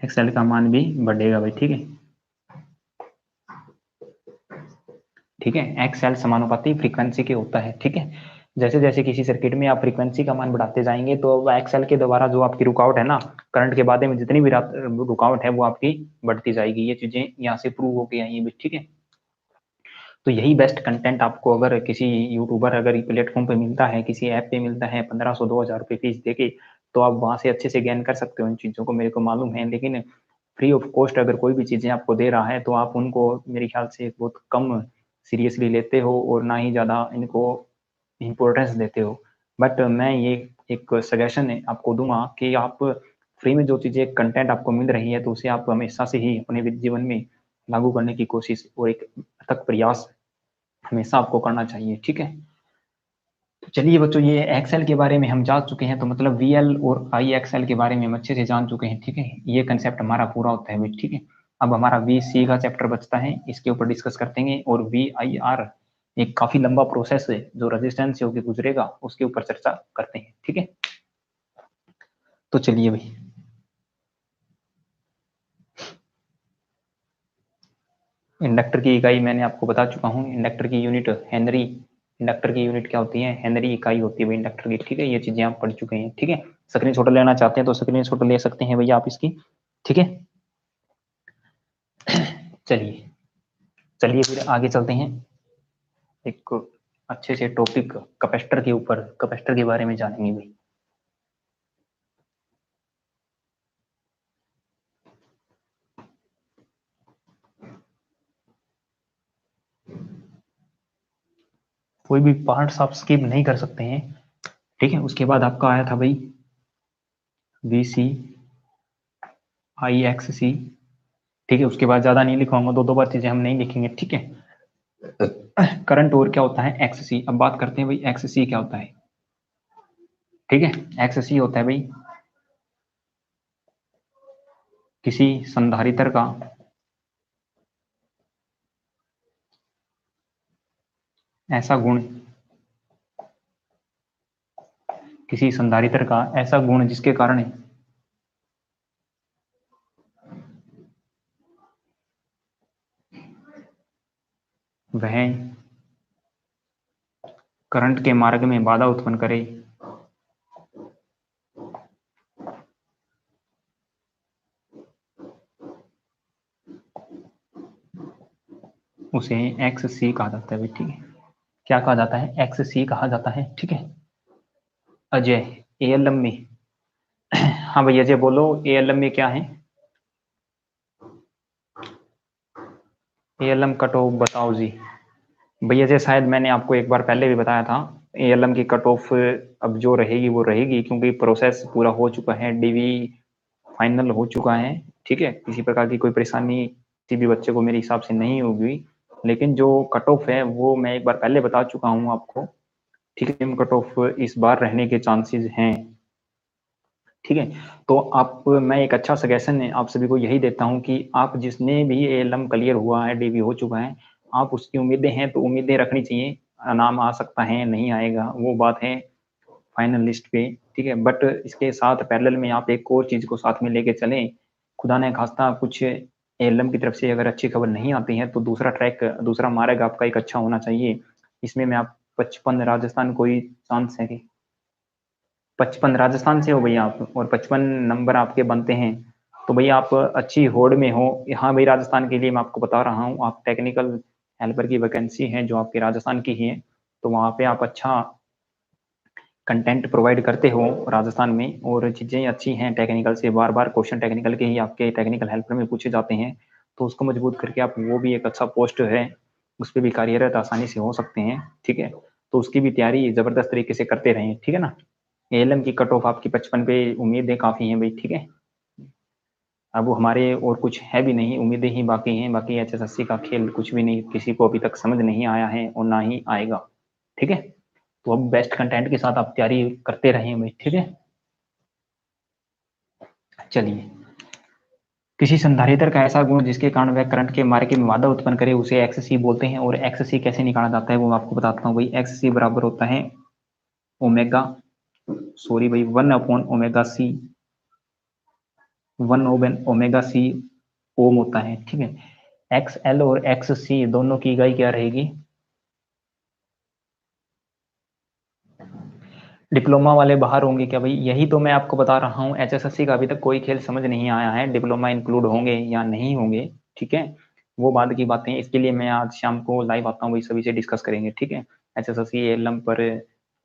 Speaker 1: एक्सएल का मान भी बढ़ेगा भाई। ठीक है, ठीक है, एक्सएल समानुपाती फ्रीक्वेंसी के होता है। ठीक है, जैसे जैसे किसी सर्किट में आप फ्रीक्वेंसी का मान बढ़ाते जाएंगे तो एक्सएल के द्वारा जो आपकी रुकावट है ना, करंट के बारे में जितनी भी रुकावट है वो आपकी बढ़ती जाएगी। ये चीजें यहाँ से प्रूव होके आई है। ठीक है, तो यही बेस्ट कंटेंट आपको अगर किसी यूट्यूबर अगर प्लेटफॉर्म पे मिलता है, किसी ऐप पे मिलता है, 1500-2000 रुपये फीस देके, तो आप वहां से अच्छे से ज्ञान कर सकते हो इन चीजों को, मेरे को मालूम है। लेकिन फ्री ऑफ कॉस्ट अगर कोई भी चीजें आपको दे रहा है तो आप उनको मेरे ख्याल से बहुत कम सीरियसली लेते हो, और ना ही ज्यादा इनको इम्पोर्टेंस देते हो। बट मैं ये एक सजेशन आपको दूंगा कि आप फ्री में जो चीज़ें कंटेंट आपको मिल रही है तो उसे आप हमेशा से ही अपने जीवन में लागू करने की कोशिश और एक अथक प्रयास हमेशा आपको करना चाहिए, ठीक है? तो चलिए बच्चों, ये एक्सेल के बारे में हम जान चुके हैं, तो मतलब वीएल और आईएक्सएल के बारे में हम अच्छे से जान चुके हैं, ठीक है? ये कंसेप्ट हमारा पूरा होता है भाई, ठीक है? अब हमारा वीसी का चैप्टर बचता है, इसके ऊपर डिस्कस करते हैं, और वीआईआर एक काफी लंबा प्रोसेस है जो रेजिस्टेंस से होकर गुजरेगा, उसके ऊपर चर्चा करते हैं, ठीक है? तो चलिए भाई, इंडक्टर की इकाई मैंने आपको बता चुका हूँ। इंडक्टर की यूनिट हेनरी, इंडक्टर की यूनिट क्या होती है? हेनरी इकाई होती है भाई इंडक्टर की, ठीक है? ये चीजें आप पढ़ चुके हैं, ठीक है? स्क्रीनशॉट लेना चाहते हैं तो स्क्रीनशॉट ले सकते हैं भैया आप इसकी, ठीक है? चलिए चलिए फिर आगे चलते हैं एक अच्छे से टॉपिक कैपेसिटर के ऊपर, कैपेसिटर के बारे में जानेंगे भाई। कोई भी पार्ट्स आप स्किप नहीं कर सकते हैं, ठीक है? उसके बाद आपका आया था भाई वीसी, आईएक्ससी, ठीक है? उसके बाद ज्यादा नहीं लिखवाऊंगा, दो दो बार चीजें हम नहीं लिखेंगे, ठीक है? करंट और क्या होता है? एक्ससी। अब बात करते हैं भाई एक्ससी क्या होता है, ठीक है? एक्ससी होता है भाई किसी संधारित्र का ऐसा गुण, किसी संधारित्र का ऐसा गुण जिसके कारण वह करंट के मार्ग में बाधा उत्पन्न करे, उसे एक्स सी कहा जाता है, ठीक है? क्या कहा जाता है? एक्स सी कहा जाता है, ठीक है? अजय, एएलएम में हाँ भाई अजय बोलो, एएलएम में क्या है? एएलएम कट ऑफ बताओ जी। भैया अजय शायद मैंने आपको एक बार पहले भी बताया था, एएलएम की कट ऑफ अब जो रहेगी वो रहेगी, क्योंकि प्रोसेस पूरा हो चुका है, डीवी फाइनल हो चुका है, ठीक है? किसी प्रकार की कोई परेशानी किसी भी बच्चे को मेरे हिसाब से नहीं होगी, लेकिन जो कट ऑफ है वो मैं एक बार पहले बता चुका हूँ आपको, ठीक है? कट ऑफ इस बार रहने के चांसेस हैं, ठीक है? तो आप, मैं एक अच्छा सजेशन आप सभी को यही देता हूँ कि आप जिसने भी एएलएम क्लियर हुआ है, डीवी हो चुका है, आप उसकी उम्मीदें हैं तो उम्मीदें रखनी चाहिए, नाम आ सकता है नहीं आएगा वो बात है फाइनल लिस्ट पे, ठीक है? बट इसके साथ पैरेलल में आप एक और चीज को साथ में लेके चलें, खुदा ने खास्ता कुछ एएलएम की तरफ से अगर अच्छी खबर नहीं आती है तो दूसरा ट्रैक, दूसरा मार्ग आपका एक अच्छा होना चाहिए। इसमें मैं आप 55 राजस्थान कोई चांस है कि 55 राजस्थान से हो भैया आप, और 55 नंबर आपके बनते हैं, तो भैया आप अच्छी होड़ में हो। हाँ भाई, राजस्थान के लिए मैं आपको बता रहा हूँ, आप टेक्निकल हेल्पर की वैकेंसी है जो आपके राजस्थान की ही है, तो वहाँ पे आप अच्छा कंटेंट प्रोवाइड करते हो राजस्थान में, और चीज़ें अच्छी हैं टेक्निकल से, बार बार क्वेश्चन टेक्निकल के ही आपके टेक्निकल हेल्पर में पूछे जाते हैं, तो उसको मजबूत करके आप, वो भी एक अच्छा पोस्ट है, उस पर भी कार्यरत आसानी से हो सकते हैं, ठीक है? तो उसकी भी तैयारी जबरदस्त तरीके से करते रहें, ठीक है ना? एएलएम की कट ऑफ आपकी 55 पे उम्मीदें काफी हैं भाई, ठीक है? अब वो हमारे और कुछ है भी नहीं, उम्मीदें ही बाकी हैं, बाकी एचएसएससी का खेल कुछ भी नहीं, किसी को अभी तक समझ नहीं आया है और ना ही आएगा, ठीक है? तो अब बेस्ट कंटेंट के साथ आप तैयारी करते रहें भाई, ठीक है? चलिए, किसी संधारित्र का ऐसा गुण जिसके कारण वह करंट के मार्ग में बाधा उत्पन्न करे उसे एक्ससी बोलते हैं, और एक्ससी कैसे निकाला जाता है वो मैं आपको बताता हूँ भाई। एक्ससी बराबर होता है ओमेगा, सॉरी भाई, 1/ओमेगा सी, 1/ओमेगा सी ओम होता है, ठीक है? एक्स एल और एक्स सी दोनों की इकाई क्या रहेगी? डिप्लोमा वाले बाहर होंगे क्या भाई? यही तो मैं आपको बता रहा हूँ, एचएसएससी का अभी तक कोई खेल समझ नहीं आया है, डिप्लोमा इंक्लूड होंगे या नहीं होंगे, ठीक है? वो बाद की बातें, इसके लिए मैं आज शाम को लाइव आता हूँ भाई, सभी से डिस्कस करेंगे, ठीक है? एचएसएससी एएलएम पर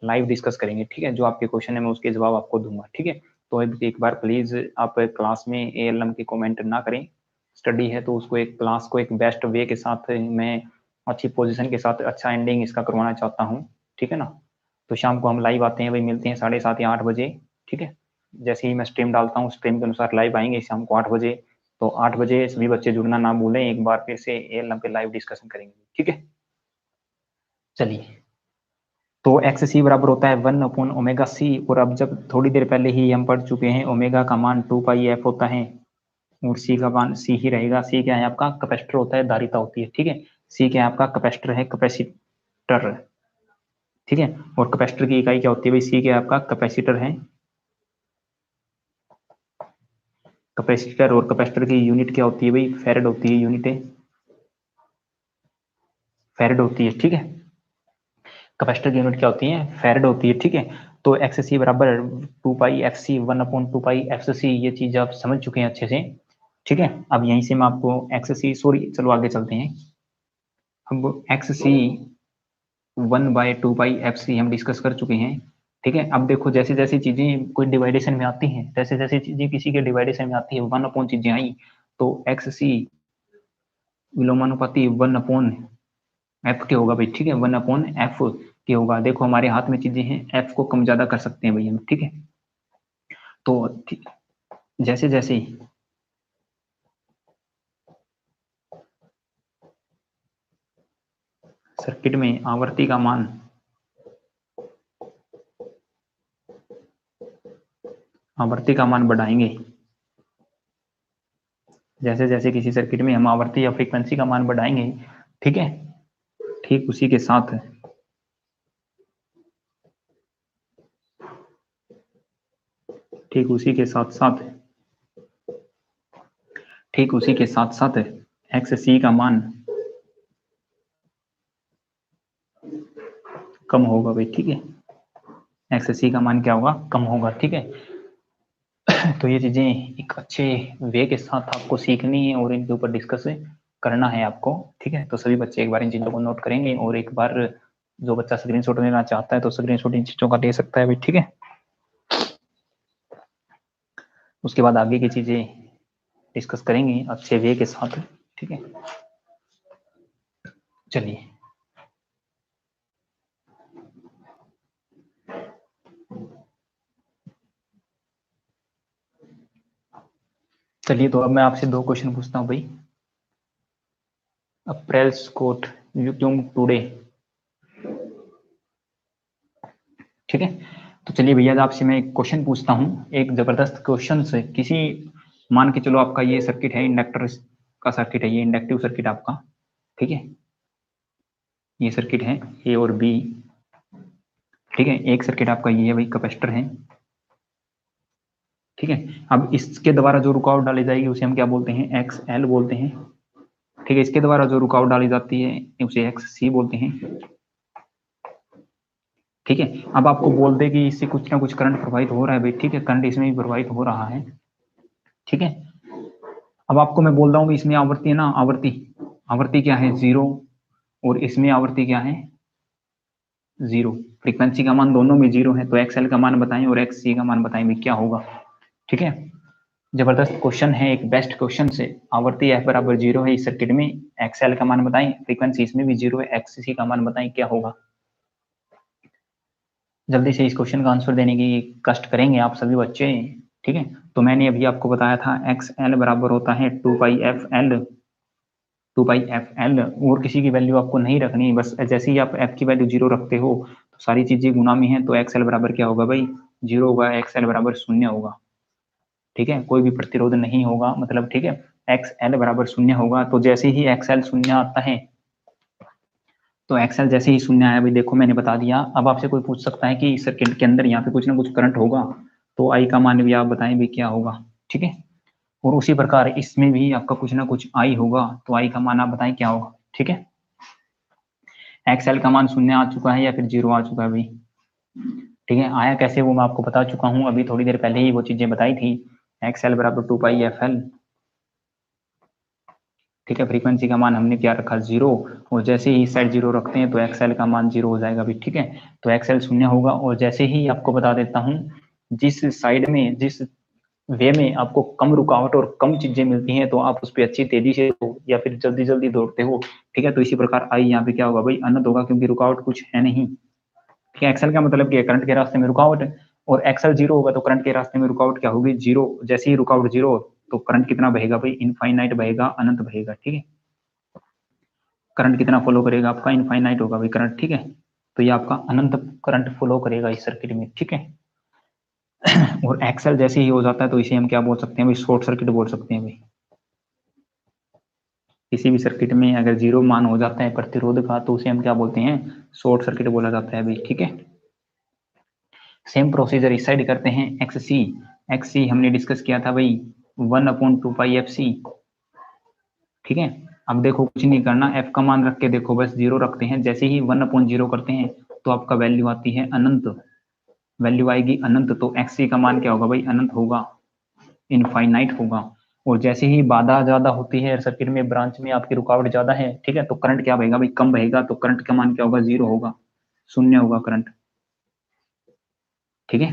Speaker 1: लाइव डिस्कस करेंगे, ठीक है? जो आपके क्वेश्चन है मैं उसके जवाब आपको दूंगा, ठीक है? तो एक बार प्लीज आप क्लास में एएलएम के कमेंट ना करें, स्टडी है तो उसको एक क्लास को एक बेस्ट वे के साथ मैं अच्छी पोजीशन के साथ अच्छा एंडिंग इसका करवाना चाहता हूँ, ठीक है ना? तो शाम को हम लाइव आते हैं भाई, मिलते हैं 7:30 या 8 बजे, ठीक है? जैसे ही मैं स्ट्रीम डालता हूँ स्ट्रीम के अनुसार लाइव आएंगे शाम को 8 बजे। तो 8 बजे सभी बच्चे जुड़ना ना भूलें, एक बार फिर से एएलएम पे लाइव डिस्कशन करेंगे, ठीक है। चलिए, तो एक्स सी बराबर होता है 1/ओमेगा सी, और अब जब थोड़ी देर पहले ही हम पढ़ चुके हैं ओमेगा का मान 2πf होता है और सी का मान सी ही रहेगा। सी क्या है आपका? कैपेसिटर होता है, धारिता होती है, ठीक है। सी क्या है आपका? कैपेसिटर है, कैपेसिटर, ठीक है। और कैपेसिटर की इकाई क्या होती है भाई? सी क्या है आपका? कैपेसिटर है, कैपेसिटर। और कैपेसिटर की यूनिट क्या होती है भाई? फैरेड होती है, यूनिट है फैरेड होती है, ठीक है। कैपेसिटर की यूनिट क्या होती है? फैरेड होती है, ठीक है। तो एक्स सी बराबर 2πfc 1/2πfc, ये चीज आप समझ चुके हैं अच्छे से, ठीक है। अब यहीं से मैं आपको एक्स सी, सॉरी चलो आगे चलते हैं। अब एक्स सी 1/2πfc हम डिस्कस कर चुके हैं, ठीक है। अब देखो जैसे जैसे चीजें कोई डिवाइडेशन में आती हैं, जैसे जैसे चीजें किसी के डिवाइडेशन में आती है, 1 चीजें आई, तो एक्स सी विलोमानुपाती 1/f के होगा भाई, ठीक है। 1/f के होगा। देखो हमारे हाथ में चीजें हैं, f को कम ज्यादा कर सकते हैं भाई हम, ठीक है। तो जैसे जैसे सर्किट में आवर्ती का मान बढ़ाएंगे, जैसे जैसे किसी सर्किट में हम आवर्ती या फ्रीक्वेंसी का मान बढ़ाएंगे, ठीक है, ठीक उसी के साथ एक्स सी का मान कम होगा भाई, ठीक है। एक्स सी का मान क्या होगा? कम होगा, ठीक है। तो ये चीजें एक अच्छे वे के साथ आपको सीखनी है और इनके ऊपर डिस्कस करना है आपको, ठीक है। तो सभी बच्चे एक बार इन चीजों को नोट करेंगे, और एक बार जो बच्चा स्क्रीनशॉट लेना चाहता है तो स्क्रीनशॉट इन चीजों का ले सकता है भाई, ठीक है। उसके बाद आगे की चीजें डिस्कस करेंगे अच्छे वे के साथ, ठीक है। चलिए, तो अब मैं आपसे 2 क्वेश्चन पूछता हूँ भाई। अप्रैल्स कोट यूट्यूब टुडे, ठीक है। तो चलिए भैया आपसे मैं एक क्वेश्चन पूछता हूँ, एक जबरदस्त क्वेश्चन से। किसी मान के चलो आपका ये सर्किट है, इंडक्टर का सर्किट है, ये इंडक्टिव सर्किट आपका, ठीक है। ये सर्किट है ए और बी, ठीक है। एक सर्किट आपका ये है भाई, कैपेसिटर है, ठीक है। अब इसके द्वारा जो रुकावट डाली जाएगी उसे हम क्या बोलते हैं? एक्स एल बोलते हैं, ठीक है। इसके द्वारा जो रुकावट डाली जाती है उसे एक्स सी बोलते हैं, ठीक है। अब आपको बोल दे कि इससे कुछ ना कुछ करंट प्रवाहित हो रहा है भाई, ठीक है। करंट इसमें भी प्रवाहित हो रहा है, ठीक है। अब आपको मैं बोल रहा हूँ इसमें आवृत्ति है ना, आवृत्ति क्या है? 0, और इसमें आवृत्ति क्या है? 0। फ्रीक्वेंसी का मान दोनों में 0 है, तो एक्सएल का मान बताएं और एक्स सी का मान बताएं भी क्या होगा, ठीक है। जबरदस्त क्वेश्चन है, एक बेस्ट क्वेश्चन से। आवर्ती एफ बराबर 0 है इस सर्किट में, एक्सएल का मान बताएं, फ्रीक्वेंसी इसमें भी 0 है, एक्ससी का मान बताएं क्या होगा। जल्दी से इस क्वेश्चन का आंसर देने की कष्ट करेंगे आप सभी बच्चे, ठीक है। तो मैंने अभी आपको बताया था एक्स एल बराबर होता है 2πfl, और किसी की वैल्यू आपको नहीं रखनी, बस जैसे ही आप एफ की वैल्यू 0 रखते हो तो सारी चीजें गुना में है, तो एक्सएल बराबर क्या होगा भाई? 0 होगा, एक्सएल बराबर 0 होगा, ठीक है। कोई भी प्रतिरोध नहीं होगा, मतलब, ठीक है। एक्सएल बराबर 0 होगा, तो जैसे ही एक्सएल 0 आता है, तो एक्सएल जैसे ही 0 आया भाई, देखो मैंने बता दिया। अब आपसे कोई पूछ सकता है कि सर्किट के अंदर यहाँ पे कुछ ना कुछ करंट होगा, तो आई का मान भी आप बताएं भी क्या होगा, ठीक है। और उसी प्रकार इसमें भी आपका कुछ ना कुछ आई होगा, तो आई का मान आप बताएं क्या होगा, ठीक है। एक्सएल का मान 0 आ चुका है या फिर 0 आ चुका है भाई, ठीक है। आया कैसे वो मैं आपको बता चुका हूँ, अभी थोड़ी देर पहले ही वो चीजें बताई थी। एक्सएल बराबर 2πfl, ठीक है। फ्रीक्वेंसी का मान हमने क्या रखा? 0, और जैसे ही इस साइड 0 रखते हैं तो एक्सएल का मान 0 हो जाएगा भी, ठीक है। तो एक्सएल 0 होगा, और जैसे ही आपको बता देता हूँ, जिस साइड में, जिस वे में आपको कम रुकावट और कम चीजें मिलती हैं, तो आप उस पर अच्छी तेजी से या फिर जल्दी जल्दी दौड़ते हो, ठीक है। तो इसी प्रकार आई यहाँ पे क्या होगा भाई? अनंत होगा, क्योंकि रुकावट कुछ है नहीं, ठीक है। एक्सएल का मतलब क्या है? करंट के रास्ते में रुकावट है। और एक्सएल 0 होगा तो करंट के रास्ते में रुकावट क्या होगी, 0। जैसे ही रुकावट 0 तो करंट कितना बहेगा भाई, इनफाइनाइट बहेगा, अनंत बहेगा, ठीक है। करंट कितना फॉलो करेगा आपका, इनफाइनाइट होगा भाई करंट, ठीक है। तो ये आपका अनंत करंट फॉलो करेगा इस सर्किट में, ठीक है। और एक्सएल जैसे ही हो जाता है तो इसे हम क्या बोल सकते हैं भाई, शॉर्ट सर्किट बोल सकते हैं भाई। किसी भी सर्किट में अगर 0 मान हो जाता है प्रतिरोध का तो उसे हम क्या बोलते हैं, शॉर्ट सर्किट बोला जाता है भाई, ठीक है। सेम प्रोसीजर इस साइड करते हैं, एक्स सी हमने डिस्कस किया था भाई 1/2πfc, ठीक है। अब देखो कुछ नहीं करना, एफ का मान रख के देखो, बस 0 रखते हैं। जैसे ही 1/0 करते हैं तो आपका वैल्यू आती है अनंत, वैल्यू आएगी अनंत, तो एक्स सी का मान क्या होगा भाई, अनंत होगा, इनफाइनाइट होगा। और जैसे ही बाधा ज्यादा होती है सर्किट में, ब्रांच में आपकी रुकावट ज्यादा है, ठीक है, तो करंट क्या बहेगा भाई, कम बहेगा, तो करंट का मान क्या होगा, 0 होगा, शून्य होगा करंट, ठीक है।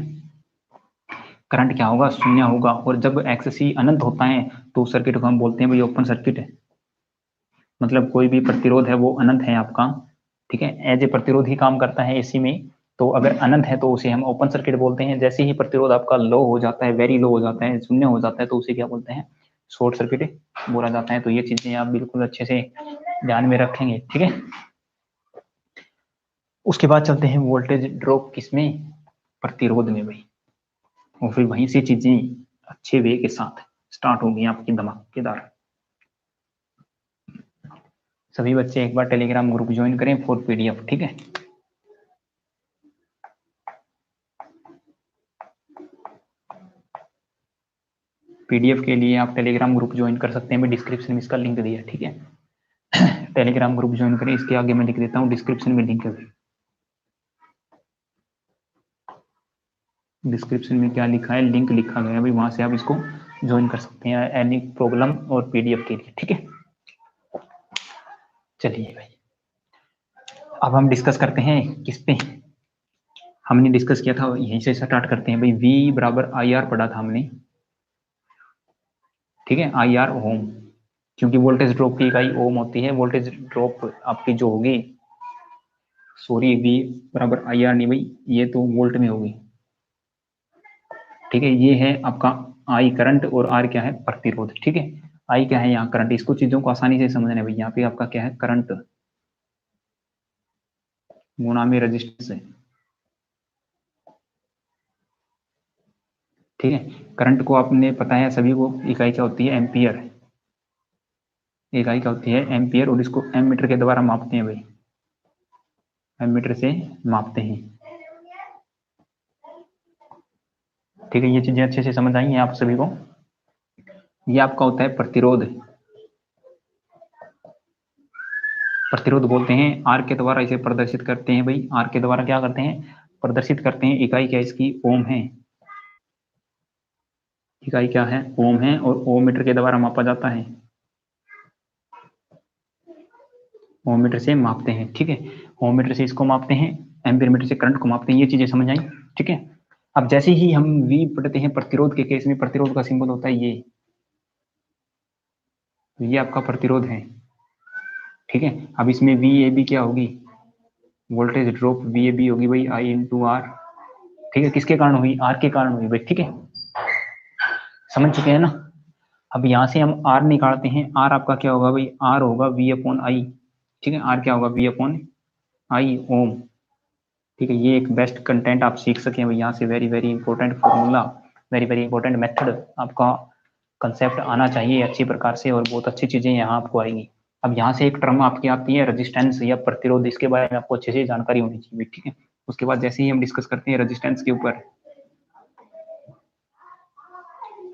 Speaker 1: करंट क्या होगा, शून्य होगा। और जब एक्स सी अनंत होता है तो उस सर्किट को हम बोलते हैं भाई ओपन सर्किट है, मतलब कोई भी प्रतिरोध है वो अनंत है आपका, ठीक है, एज ए प्रतिरोध ही काम करता है एसी में। तो अगर अनंत है तो उसे हम ओपन सर्किट बोलते हैं। जैसे ही प्रतिरोध आपका लो हो जाता है, वेरी लो हो जाता है, शून्य हो जाता है, तो उसे क्या बोलते हैं, शॉर्ट सर्किट बोला जाता है। तो ये चीजें आप बिल्कुल अच्छे से ध्यान में रखेंगे, ठीक है। उसके बाद चलते हैं वोल्टेज ड्रॉप किसमें, प्रतिरोध में भाई। और फिर वहीं से चीजें अच्छे वे के साथ स्टार्ट होगी आपकी धमाकेदार। सभी बच्चे एक बार टेलीग्राम ग्रुप ज्वाइन करें फॉर पीडीएफ, ठीक है। पीडीएफ के लिए आप टेलीग्राम ग्रुप ज्वाइन कर सकते हैं, मैं डिस्क्रिप्शन में इसका लिंक दिया, ठीक है। टेलीग्राम ग्रुप ज्वाइन करें, इसके आगे मैं लिख देता हूँ डिस्क्रिप्शन में लिंक है। डिस्क्रिप्शन में क्या लिखा है, लिंक लिखा गया है भाई, वहां से आप इसको ज्वाइन कर सकते हैं एनी प्रॉब्लम और पीडीएफ के लिए, ठीक है। चलिए भाई, अब हम डिस्कस करते हैं किस पे, हमने डिस्कस किया था यहीं से स्टार्ट करते हैं भाई। V बराबर आई आर पढ़ा था हमने, ठीक है, आई आर ओम, क्योंकि वोल्टेज ड्रॉप की इकाई ओम होती है। वोल्टेज ड्रॉप आपकी जो होगी, सॉरी, V बराबर आई आर नहीं भाई, ये तो वोल्ट में होगी, ठीक है। ये है आपका आई करंट और आर क्या है, प्रतिरोध, ठीक है। आई क्या है यहाँ करंट, इसको चीजों को आसानी से समझना है भाई। यहाँ पे आपका क्या है, करंट गुणा में रेजिस्टेंस है, ठीक है। करंट को आपने पता है सभी को, इकाई क्या होती है, एम्पियर, इकाई क्या होती है, एम्पियर। और इसको एम मीटर के द्वारा मापते हैं भाई, एम मीटर से मापते हैं, ठीक है। ये चीजें अच्छे से समझ आई हैं आप सभी को। ये आपका होता है प्रतिरोध, प्रतिरोध बोलते हैं। आर के द्वारा इसे प्रदर्शित करते हैं भाई, आर के द्वारा क्या करते हैं, प्रदर्शित करते हैं। इकाई क्या इसकी, ओम है, इकाई क्या है, ओम है। और ओम मीटर के द्वारा मापा जाता है, ओम मीटर से मापते हैं, ठीक है। ओम मीटर से इसको मापते हैं, एम्पीयर मीटर से करंट को मापते हैं। ये चीजें समझ आई, ठीक है। अब जैसे ही हम V पढ़ते हैं प्रतिरोध के केस में, प्रतिरोध का सिंबल होता है ये आपका प्रतिरोध है, ठीक है। अब इसमें VAB क्या होगी, वोल्टेज ड्रॉप VAB होगी भाई I इंटू आर, ठीक है। किसके कारण हुई, आर के कारण हुई भाई, ठीक है। समझ चुके हैं ना। अब यहाँ से हम आर निकालते हैं, आर आपका क्या होगा भाई, आर होगा V अपॉन आई, ठीक है। आर क्या होगा, V अपॉन आई ओम, ठीक है। ये एक बेस्ट कंटेंट आप सीख सकें भाई यहाँ से, very very important formula, very very important method आपका कंसेप्ट आना चाहिए अच्छी प्रकार से, और बहुत अच्छी चीजें यहाँ आपको आएंगी। अब यहाँ से एक टर्म आपकी आती है रेजिस्टेंस या प्रतिरोध, इसके बारे में आपको अच्छे से जानकारी होनी चाहिए, ठीक है। उसके बाद जैसे ही हम डिस्कस करते हैं रेजिस्टेंस के ऊपर,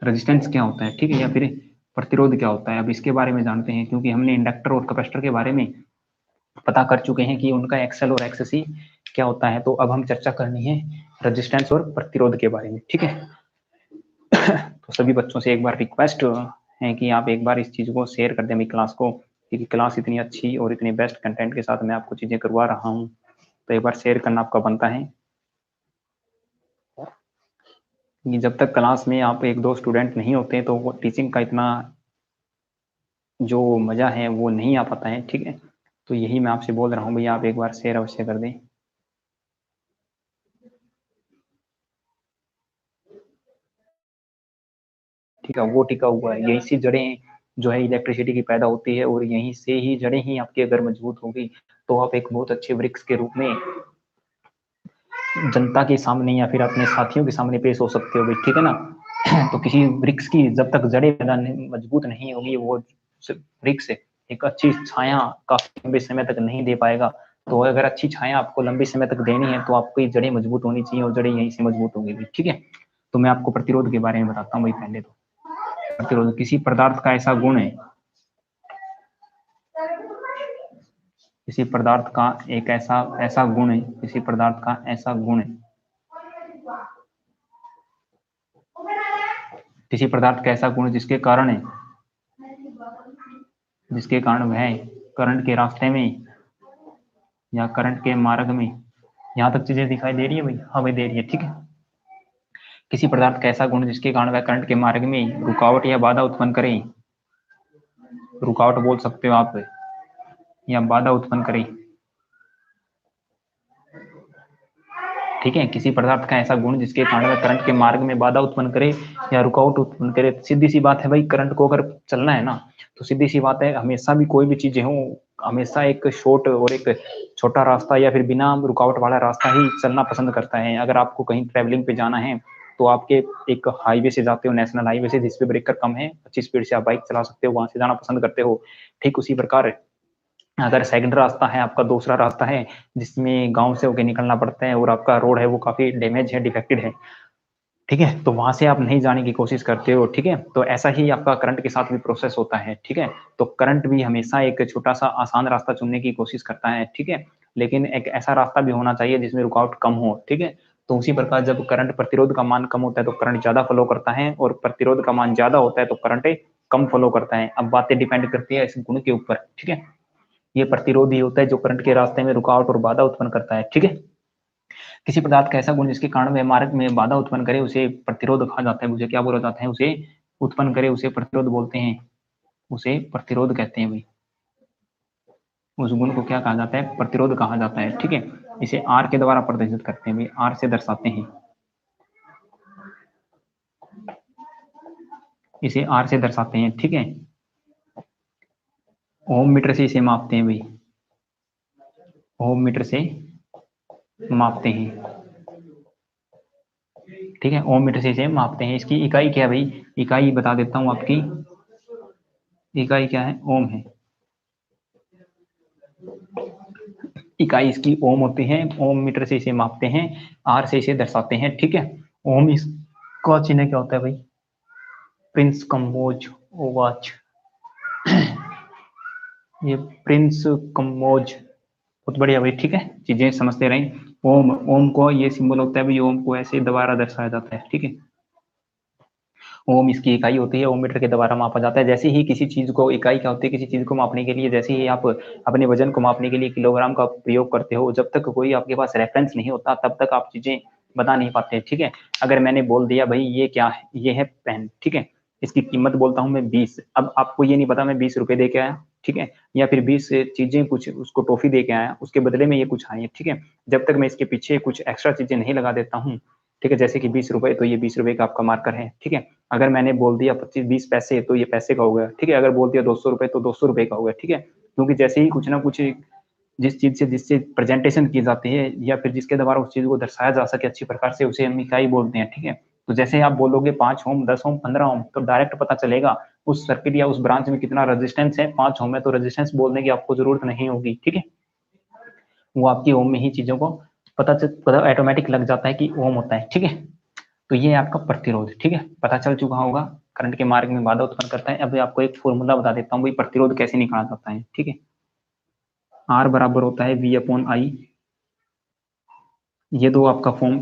Speaker 1: रेजिस्टेंस क्या होता है, ठीक है, या फिर प्रतिरोध क्या होता है, अब इसके बारे में जानते हैं। क्योंकि हमने इंडक्टर और कैपेसिटर के बारे में पता कर चुके हैं कि उनका एक्सएल और एक्ससी क्या होता है, तो अब हम चर्चा करनी है रेजिस्टेंस और प्रतिरोध के बारे में, ठीक है। तो सभी बच्चों से एक बार रिक्वेस्ट है कि आप एक बार इस चीज को शेयर कर दें क्लास को, क्योंकि क्लास इतनी अच्छी और इतनी बेस्ट कंटेंट के साथ मैं आपको चीजें करवा रहा हूँ, तो एक बार शेयर करना आपका बनता है। कि जब तक क्लास में आप एक दो स्टूडेंट नहीं होते तो वो टीचिंग का इतना जो मजा है वो नहीं आ पाता है, ठीक है। तो यही मैं आपसे बोल रहा हूँ भैया, आप एक बार शेयर अवश्य कर दें। ठीक है, वो टिका हुआ है। यहीं से जड़ें जो है इलेक्ट्रिसिटी की पैदा होती है, और यहीं से ही जड़ें ही आपकी अगर मजबूत होगी तो आप एक बहुत अच्छे वृक्ष के रूप में जनता के सामने या फिर अपने साथियों के सामने पेश हो सकते हो, ठीक है ना। तो किसी वृक्ष की जब तक जड़ें पैदा मजबूत नहीं होगी, वो वृक्ष एक अच्छी छाया काफी लंबे समय तक नहीं दे पाएगा। तो अगर अच्छी छाया आपको लंबे समय तक देनी है तो आपकी जड़ें मजबूत होनी चाहिए, और जड़ें यहीं से मजबूत होंगी, ठीक है। तो मैं आपको प्रतिरोध के बारे में बताता हूँ भाई। पहले तो प्रतिरोध किसी पदार्थ का ऐसा गुण है, किसी पदार्थ का एक ऐसा ऐसा गुण है, किसी पदार्थ का ऐसा गुण है, किसी पदार्थ का ऐसा गुण जिसके कारण है, जिसके कारण वह करंट के रास्ते में या करंट के मार्ग में, यहाँ तक चीजें दिखाई दे रही है भाई? हाँ भाई दे रही है, ठीक है। किसी पदार्थ का ऐसा गुण जिसके कारण वह करंट के मार्ग में रुकावट या बाधा उत्पन्न करे, रुकावट बोल सकते हो आप, या बाधा उत्पन्न करे, ठीक है। किसी पदार्थ का ऐसा गुण जिसके कारण वह करंट के मार्ग में बाधा उत्पन्न करे या रुकावट उत्पन्न करे। सीधी सी बात है भाई, करंट को अगर चलना है ना, तो सीधी सी बात है, हमेशा भी कोई भी चीजें हो, हमेशा एक शॉर्ट और एक छोटा रास्ता या फिर बिना रुकावट वाला रास्ता ही चलना पसंद करता है। अगर आपको कहीं ट्रैवलिंग पे जाना है तो आपके एक हाईवे से जाते हो, नेशनल हाईवे से, जिसपे ब्रेकर कम है, अच्छी स्पीड से आप बाइक चला सकते हो, वहां से जाना पसंद करते हो। ठीक उसी प्रकार अगर सेकंड रास्ता है आपका, दूसरा रास्ता है जिसमें गांव से होकर निकलना पड़ता है और आपका रोड है वो काफी डैमेज है, डिफेक्टेड है, ठीक है, तो वहां से आप नहीं जाने की कोशिश करते हो, ठीक है। तो ऐसा ही आपका करंट के साथ भी प्रोसेस होता है, ठीक है। तो करंट भी हमेशा एक छोटा सा आसान रास्ता चुनने की कोशिश करता है, ठीक है, लेकिन एक ऐसा रास्ता भी होना चाहिए जिसमें रुकावट कम हो, ठीक है। तो उसी प्रकार जब करंट प्रतिरोध का मान कम होता है तो करंट ज्यादा फ्लो करता है, और प्रतिरोध का मान ज्यादा होता है तो करंट कम फ्लो करता है। अब बातें डिपेंड करती है इस गुण के ऊपर, ठीक है। ये प्रतिरोध ही होता है जो करंट के रास्ते में रुकावट और बाधा उत्पन्न करता है, ठीक है। किसी पदार्थ का ऐसा गुण जिसके कारण वह मार्ग में बाधा उत्पन्न करे उसे प्रतिरोध कहा जाता है। उसे क्या बोला जाता है? उसे उत्पन्न करे उसे प्रतिरोध बोलते हैं, उसे प्रतिरोध कहते हैं भाई। उस गुण को क्या कहा जाता है? प्रतिरोध कहा जाता है, ठीक है। इसे आर के द्वारा प्रदर्शित करते हैं भाई, आर से दर्शाते हैं, इसे आर से दर्शाते हैं, ठीक है। ओम मीटर से इसे मापते हैं भाई, ओम मीटर से मापते हैं, ठीक है। ओम मीटर से इसे मापते हैं। इसकी इकाई क्या है भाई? इकाई बता देता हूं आपकी, इकाई क्या है? ओम है। इकाई इसकी ओम होती है, ओम मीटर से इसे मापते हैं, आर से इसे दर्शाते हैं, ठीक है। ओम इसका चिन्ह क्या होता है भाई? प्रिंस कम्बोज ओवाच, ये प्रिंस कम्बोज, बहुत बढ़िया भाई, ठीक है। चीजें समझते रहें। ओम, ओम को ये सिंबल होता है भाई, ओम को ऐसे दोबारा दर्शाया जाता है, ठीक है। ओम इसकी इकाई होती है, ओम मीटर के द्वारा मापा जाता है। जैसे ही किसी चीज को, इकाई क्या होती है? किसी चीज को मापने के लिए, जैसे ही आप अपने वजन को मापने के लिए किलोग्राम का प्रयोग करते हो, जब तक कोई आपके पास रेफरेंस नहीं होता तब तक आप चीजें बता नहीं पाते, ठीक है। अगर मैंने बोल दिया भाई ये क्या है, ये है पेन, ठीक है, इसकी कीमत बोलता हूँ मैं 20, अब आपको ये नहीं पता मैं 20 रुपए दे के आया, ठीक है, या फिर 20 चीजें कुछ उसको टॉफी दे के आया, उसके बदले में ये कुछ आई है, ठीक है। जब तक मैं इसके पीछे कुछ एक्स्ट्रा चीजें नहीं लगा देता हूँ, ठीक है, जैसे कि 20 रुपए, तो ये 20 रुपए का आपका मार्कर है, ठीक है। अगर मैंने बोल दिया 25-20 पैसे, तो ये पैसे का हो गया, ठीक है। अगर बोल दिया 200 रुपए, तो 200 रुपए का हो गया, ठीक है। क्योंकि जैसे ही कुछ ना कुछ जिस चीज से, जिससे प्रेजेंटेशन की जाती है या फिर जिसके द्वारा उस चीज को दर्शाया जा सके अच्छी प्रकार से, उसे हम इकाई बोलते हैं, ठीक है। तो जैसे आप बोलोगे 5 ओम, 10 ओम, 15 ओम, तो डायरेक्ट पता चलेगा उस सर्किट या उस ब्रांच में कितना रेजिस्टेंस है। 5 ओम है तो रेजिस्टेंस बोलने की आपको जरूरत नहीं होगी, ठीक है। वो आपकी ओम में ही चीजों को पता ऑटोमेटिक लग जाता है कि ओम होता है, ठीक है। तो ये आपका प्रतिरोध, ठीक है, पता चल चुका होगा, करंट के मार्ग में बाधा उत्पन्न करता है। अब आपको एक फॉर्मूला बता देता हूँ भाई, प्रतिरोध कैसे निकाला जाता है, ठीक है। आर बराबर होता है वी अपॉन आई, ये दो आपका फॉर्म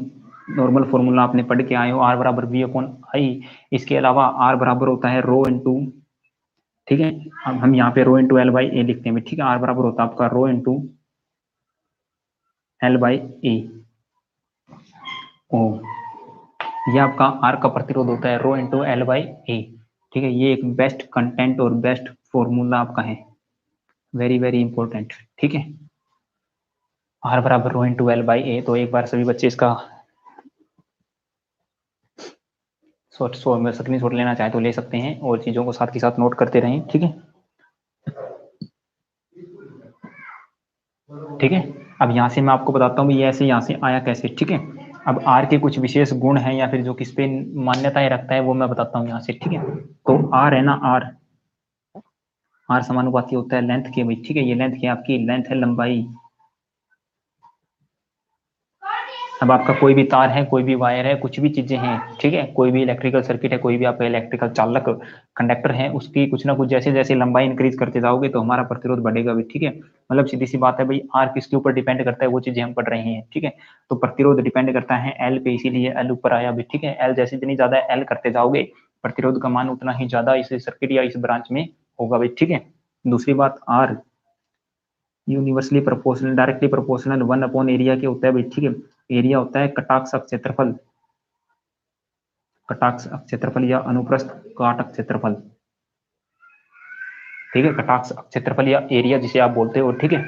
Speaker 1: नॉर्मल फॉर्मूला आपने पढ़ के आए हो, आर बराबर वी अपॉन आई। इसके अलावा आर बराबर होता है रो इंटू, ठीक है, अब हम यहाँ पे रो इंटू एल बाई ए लिखते हैं, ठीक है। आर बराबर होता है आपका रो इंटू एल बाई ए ओ, ये आपका आर का प्रतिरोध होता है रो इंटू एल बाई ए, ठीक है। ये एक बेस्ट कंटेंट और बेस्ट फॉर्मूला आपका है, वेरी वेरी इंपॉर्टेंट, ठीक है। आर बराबर रो इंटू एल बाई ए, तो एक बार सभी बच्चे इसका स्क्रीनशॉट लेना चाहे तो ले सकते हैं और चीज़ों को साथ के साथ नोट करते रहें। ठीक है, ठीक है। अब यहाँ से मैं आपको बताता हूँ ये ऐसे यहाँ से आया कैसे। ठीक है, अब आर के कुछ विशेष गुण हैं या फिर जो किस पे मान्यताएं रखता है वो मैं बताता हूँ यहाँ से। ठीक है, तो आर है ना, आर समानुपाती होता है लेंथ के भाई। ठीक है, ये लेंथ की आपकी लेंथ है लंबाई। अब आपका कोई भी तार है, कोई भी वायर है, कुछ भी चीजें हैं, ठीक है, कोई भी इलेक्ट्रिकल सर्किट है, कोई भी आपका इलेक्ट्रिकल चालक कंडक्टर है, उसकी कुछ ना कुछ जैसे जैसे लंबाई इंक्रीज करते जाओगे तो हमारा प्रतिरोध बढ़ेगा भी। ठीक है, मतलब सीधी सी बात है भाई, आर किसके ऊपर डिपेंड करता है वो चीजें हम पढ़ रहे हैं। ठीक है, तो प्रतिरोध डिपेंड करता है एल पे, इसीलिए एल ऊपर आया भी। ठीक है, एल जैसे जितनी ज्यादा एल करते जाओगे प्रतिरोध का मान उतना ही ज्यादा इस सर्किट या इस ब्रांच में होगा भाई। ठीक है, दूसरी बात, R universally proportional, directly proportional 1 upon area के होता है भाई। ठीक है, एरिया होता है कटाक्ष क्षेत्रफल, कटाक्ष क्षेत्रफल या अनुप्रस्थ काट क्षेत्रफल। ठीक है, कटाक्ष क्षेत्रफल या एरिया जिसे आप बोलते हो। ठीक है,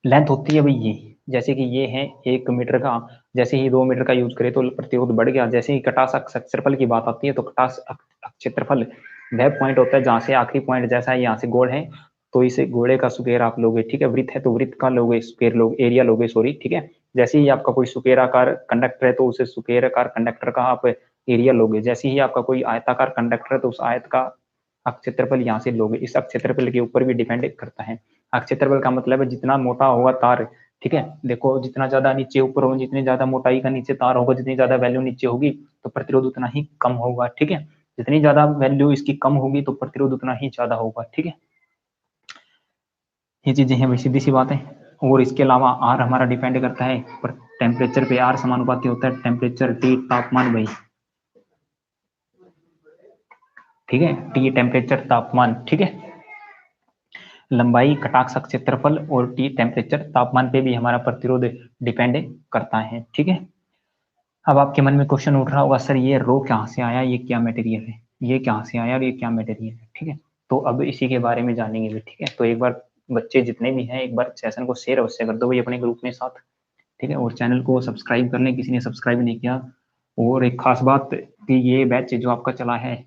Speaker 1: लेंथ होती है भाई ये, जैसे कि ये है 1 मीटर का, जैसे ही 2 मीटर का यूज करें तो प्रतिरोध बढ़ गया। जैसे ही कटाक्ष क्षेत्रफल की बात आती है तो कटाक्ष क्षेत्रफल वह पॉइंट होता है जहां से आखिरी पॉइंट, जैसा है यहाँ से गोल है तो इसे गोले का स्क्वायर आप लोगे। ठीक है, वृत्त है तो वृत्त का लोगे, स्क्वायर लोग, एरिया लोगे, सॉरी। ठीक है, जैसे ही आपका कोई स्क्वायर आकार कंडक्टर है तो उसे स्क्वायर आकार कंडक्टर का आप एरिया लोगे। जैसे ही आपका कोई आयताकार कंडक्टर है तो उस आयत का क्षेत्रफल यहाँ से लोगे। इस क्षेत्रफल के ऊपर भी डिपेंड करता है। क्षेत्रफल का मतलब है जितना मोटा होगा तार। ठीक है, देखो जितना ज्यादा नीचे ऊपर होगा, जितनी ज्यादा मोटाई का नीचे तार होगा, जितनी ज्यादा वैल्यू नीचे होगी तो प्रतिरोध उतना ही कम होगा। ठीक है, जितनी ज्यादा वैल्यू इसकी कम होगी तो प्रतिरोध उतना ही ज्यादा होगा। ठीक है, ये चीजें हैं भाई, सीधी सी बात है। और इसके अलावा आर हमारा डिपेंड करता है पर टेम्परेचर पे। आर समानुपाती होता है टेम्परेचर, टी तापमान भाई। ठीक है, टी टेम्परेचर तापमान। ठीक है, लंबाई, कटाक्ष क्षेत्रफल और टी टेम्परेचर तापमान पे भी हमारा प्रतिरोध डिपेंड करता है। ठीक है, अब आपके मन में क्वेश्चन उठ रहा होगा, सर ये रो कहाँ से आया, ये क्या मटेरियल है, ये कहाँ से आया और ये क्या मटेरियल है। ठीक है, तो अब इसी के बारे में जानेंगे भी। ठीक है, तो एक बार बच्चे जितने भी हैं एक बार सेशन को शेयर अवश्य कर दो भाई अपने ग्रुप में साथ। ठीक है, और चैनल को सब्सक्राइब कर लें किसी ने सब्सक्राइब नहीं किया। और एक खास बात कि ये बैच जो आपका चला है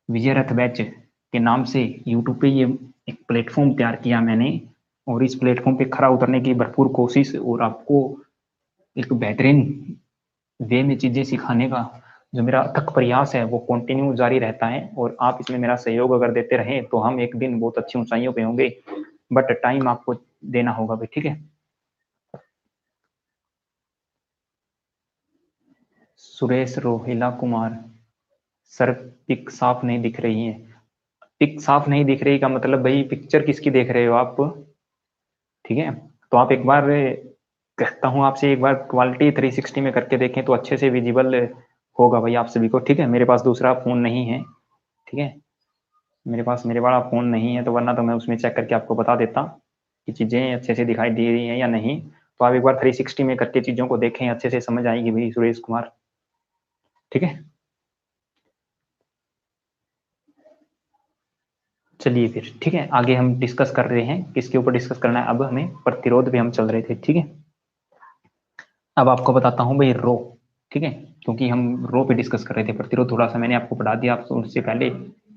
Speaker 1: विजय रथ बैच के नाम से यूट्यूब पे, ये एक प्लेटफॉर्म तैयार किया मैंने और इस प्लेटफॉर्म पे खरा उतरने की भरपूर कोशिश और आपको एक बेहतरीन वे में चीजें सिखाने का जो मेरा अथक प्रयास है वो कंटिन्यू जारी रहता है। और आप इसमें मेरा सहयोग अगर देते रहे तो हम एक दिन बहुत अच्छी ऊंचाइयों पे होंगे, बट टाइम आपको देना होगा भाई। ठीक है, सुरेश रोहिला कुमार, सर पिक साफ नहीं दिख रही है। पिक साफ नहीं दिख रही का मतलब भाई पिक्चर किसकी देख रहे हो आप। ठीक है, तो आप एक बार, कहता हूँ आपसे, एक बार क्वालिटी 360 में करके देखें तो अच्छे से विजिबल होगा भाई आप सभी को। ठीक है, मेरे पास दूसरा फोन नहीं है। ठीक है, मेरे पास मेरे वाला फोन नहीं है तो वरना तो मैं उसमें चेक करके आपको बता देता कि चीजें अच्छे से दिखाई दे रही हैं या नहीं। तो आप एक बार 360 में करके चीजों को देखें, अच्छे से समझ आएगी भाई सुरेश कुमार। ठीक है, चलिए फिर। ठीक है, आगे हम डिस्कस कर रहे हैं, किसके ऊपर डिस्कस करना है, अब हमें प्रतिरोध पे हम चल रहे थे। ठीक है, अब आपको बताता हूँ भाई रो। ठीक है, क्योंकि हम रो पे डिस्कस कर रहे थे, प्रतिरोध थोड़ा सा मैंने आपको पढ़ा दिया, आपको उससे पहले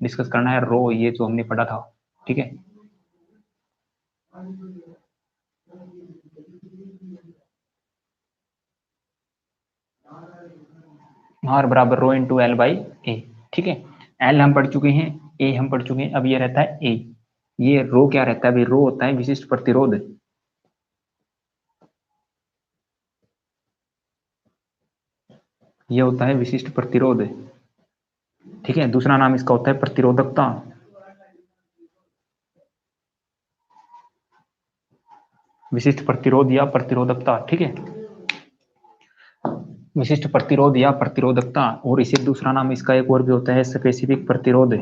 Speaker 1: डिस्कस करना है रो, ये जो हमने पढ़ा था। ठीक है, आर बराबर रो इंटू एल बाई ए। ठीक है, एल हम पढ़ चुके हैं, ए हम पढ़ चुके हैं, अब ये रहता है ए। ये रो क्या रहता है भाई, रो होता है विशिष्ट प्रतिरोध। ये होता है विशिष्ट प्रतिरोध। ठीक है, दूसरा नाम इसका होता है प्रतिरोधकता। विशिष्ट प्रतिरोध या प्रतिरोधकता। ठीक है, विशिष्ट प्रतिरोध या प्रतिरोधकता, और इसे दूसरा नाम इसका एक और भी होता है स्पेसिफिक प्रतिरोध।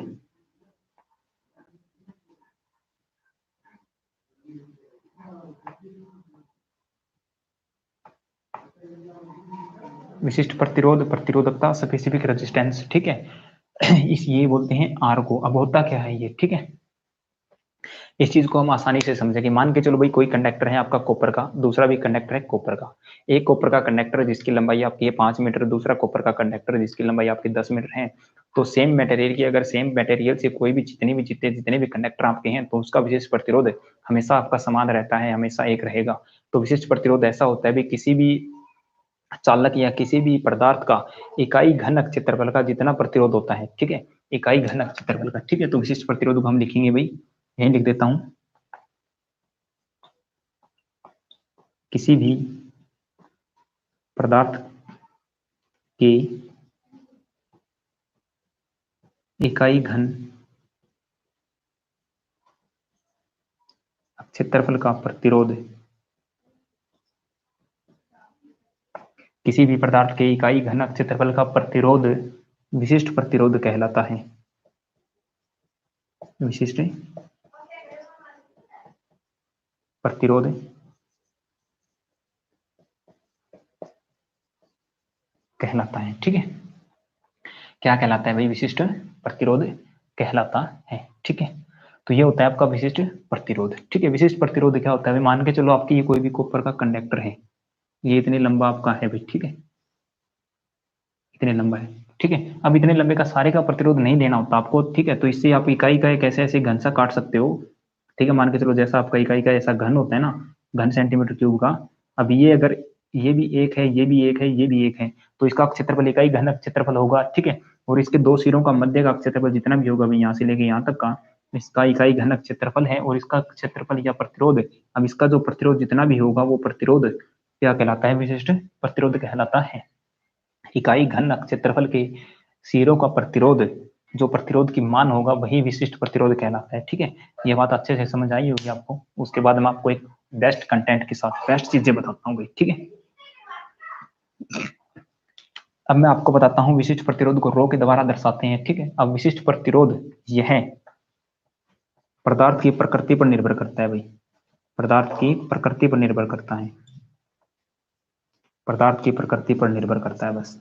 Speaker 1: विशिष्ट प्रतिरोध, प्रतिरोधकता, स्पेसिफिक रेजिस्टेंस। ठीक है, इस ये बोलते हैं आर को। अब होता क्या है ये, ठीक है, इस चीज को हम आसानी से समझें कि मान के चलो भाई कोई कंडक्टर है आपका कॉपर का, दूसरा भी कंडक्टर है कॉपर का। एक कॉपर का कंडक्टर जिसकी लंबाई आपकी है 5 मीटर, दूसरा कॉपर का कंडक्टर जिसकी लंबाई आपकी 10 मीटर है। तो सेम मटेरियल की, अगर सेम मटेरियल से कोई भी जितने भी कंडक्टर आपके हैं, तो उसका विशिष्ट प्रतिरोध हमेशा आपका समान रहता है, हमेशा एक रहेगा। तो विशिष्ट प्रतिरोध ऐसा होता है भी किसी भी चालक या किसी भी पदार्थ का इकाई घनक क्षेत्रफल का जितना प्रतिरोध होता है, ठीक है, इकाई घनक क्षेत्रफल का, ठीक है। तो विशिष्ट प्रतिरोध को हम लिखेंगे भाई, यही लिख देता हूं, किसी भी पदार्थ के इकाई घन क्षेत्रफल का प्रतिरोध, किसी भी पदार्थ के इकाई घन क्षेत्रफल का प्रतिरोध विशिष्ट प्रतिरोध कहलाता है। विशिष्ट प्रतिरोध कहलाता है, ठीक है। क्या कहलाता है भाई? विशिष्ट प्रतिरोध कहलाता है, ठीक है। तो ये होता है आपका विशिष्ट प्रतिरोध, ठीक है। विशिष्ट प्रतिरोध क्या होता है? मान के चलो आपकी ये कोई भी कॉपर का कंडक्टर है, ये इतने लंबा आपका है भाई, ठीक है, इतने लंबा है, ठीक है। अब इतने लंबे का सारे का प्रतिरोध नहीं देना होता आपको, ठीक है। तो इससे आप इकाई का एक ऐसे घन सा काट सकते हो, ठीक है। मान के चलो जैसा आपका इकाई का ऐसा घन होता है ना, घन सेंटीमीटर क्यूब का। अब ये अगर ये भी एक है, ये भी एक है, ये भी एक है, तो इसका क्षेत्रफल इकाई घन क्षेत्रफल होगा, ठीक है। और इसके दो सिरों का मध्य का क्षेत्रफल जितना भी होगा भाई, यहाँ से लेके यहाँ तक का, इसका इकाई घन क्षेत्रफल है। और इसका क्षेत्रफल या प्रतिरोध, अब इसका जो प्रतिरोध जितना भी होगा वो प्रतिरोध क्या कहलाता है? विशिष्ट प्रतिरोध कहलाता है। इकाई घन क्षेत्रफल के सिरों का प्रतिरोध, जो प्रतिरोध की मान होगा वही विशिष्ट प्रतिरोध कहलाता है, ठीक है। ये बात अच्छे से समझ आई होगी आपको। उसके बाद मैं आपको एक बेस्ट कंटेंट के साथ बेस्ट चीजें बताता हूँ भाई, ठीक है। अब मैं आपको बताता हूँ विशिष्ट प्रतिरोध को रो के द्वारा दर्शाते हैं, ठीक है। अब विशिष्ट प्रतिरोध यह पदार्थ की प्रकृति पर निर्भर करता है भाई, पदार्थ की प्रकृति पर निर्भर करता है, पदार्थ की प्रकृति पर निर्भर करता है बस।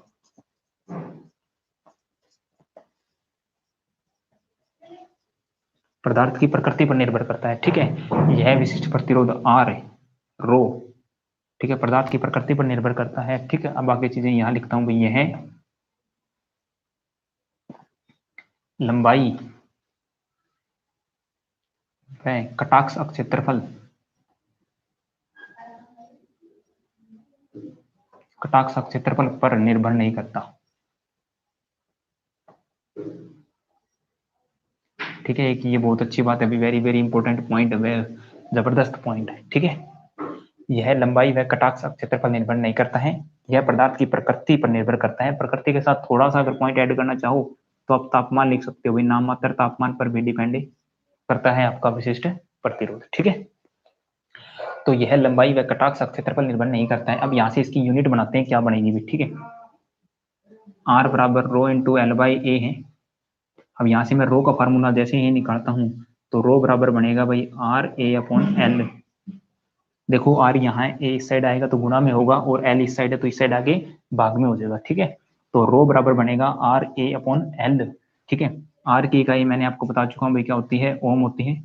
Speaker 1: पदार्थ की प्रकृति पर निर्भर करता है, ठीक है। यह विशिष्ट प्रतिरोध आर रो, ठीक है, पदार्थ की प्रकृति पर निर्भर करता है, ठीक है। अब आगे चीजें यहां लिखता हूं भाई, यह है लंबाई व कटाक्ष क्षेत्रफल, कटाक्ष क्षेत्रफल पर निर्भर नहीं करता, ठीक है। एक ये बहुत अच्छी बात है, वेरी वेरी इंपॉर्टेंट पॉइंट है, जबरदस्त पॉइंट है, ठीक है। यह लंबाई व कटाक्ष क्षेत्र पर निर्भर नहीं करता है, यह पदार्थ की प्रकृति पर निर्भर करता है। प्रकृति के साथ थोड़ा सा अगर पॉइंट ऐड करना चाहो तो आप तापमान लिख सकते हो भाई, नाम मात्र तापमान पर भी डिपेंड करता है आपका विशिष्ट प्रतिरोध, ठीक है। तो यह लंबाई व कटाक्ष क्षेत्र पर निर्भर नहीं करता है। अब यहाँ से इसकी यूनिट बनाते हैं, क्या बनेगी भी, ठीक है। आर बराबर रो इंटू एल बाई ए है। अब यहाँ से मैं रो का फार्मूला जैसे ही निकालता हूँ, तो रो बराबर बनेगा भाई आर ए अपॉन एल। देखो आर यहाँ है, ए इस साइड आएगा तो गुणा में होगा, और एल इस साइड है तो इस साइड आगे भाग में हो जाएगा, ठीक है। तो रो बराबर बनेगा आर ए अपॉन एल, ठीक है। आर की इकाई मैंने आपको बता चुका हूँ भाई क्या होती है, ओम होती है,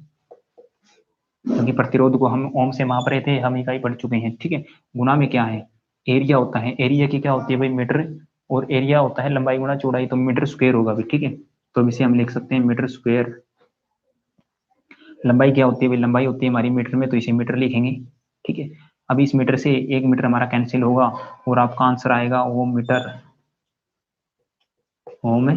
Speaker 1: क्योंकि प्रतिरोध को हम ओम से माप रहे थे, हम इकाई पढ़ चुके हैं, ठीक है। गुणा में क्या है, एरिया होता है, एरिया की क्या होती है भाई, मीटर, और एरिया होता है लंबाई गुणा चौड़ाई, तो मीटर स्क्वायर होगा भाई, ठीक है। तो इसे हम लिख सकते हैं मीटर स्क्वायर। लंबाई क्या होती है भाई, लंबाई होती है हमारी मीटर में, तो इसे मीटर लिखेंगे, ठीक है। अब इस मीटर से एक मीटर हमारा कैंसिल होगा और आपका आंसर आएगा ओम मीटर, ओम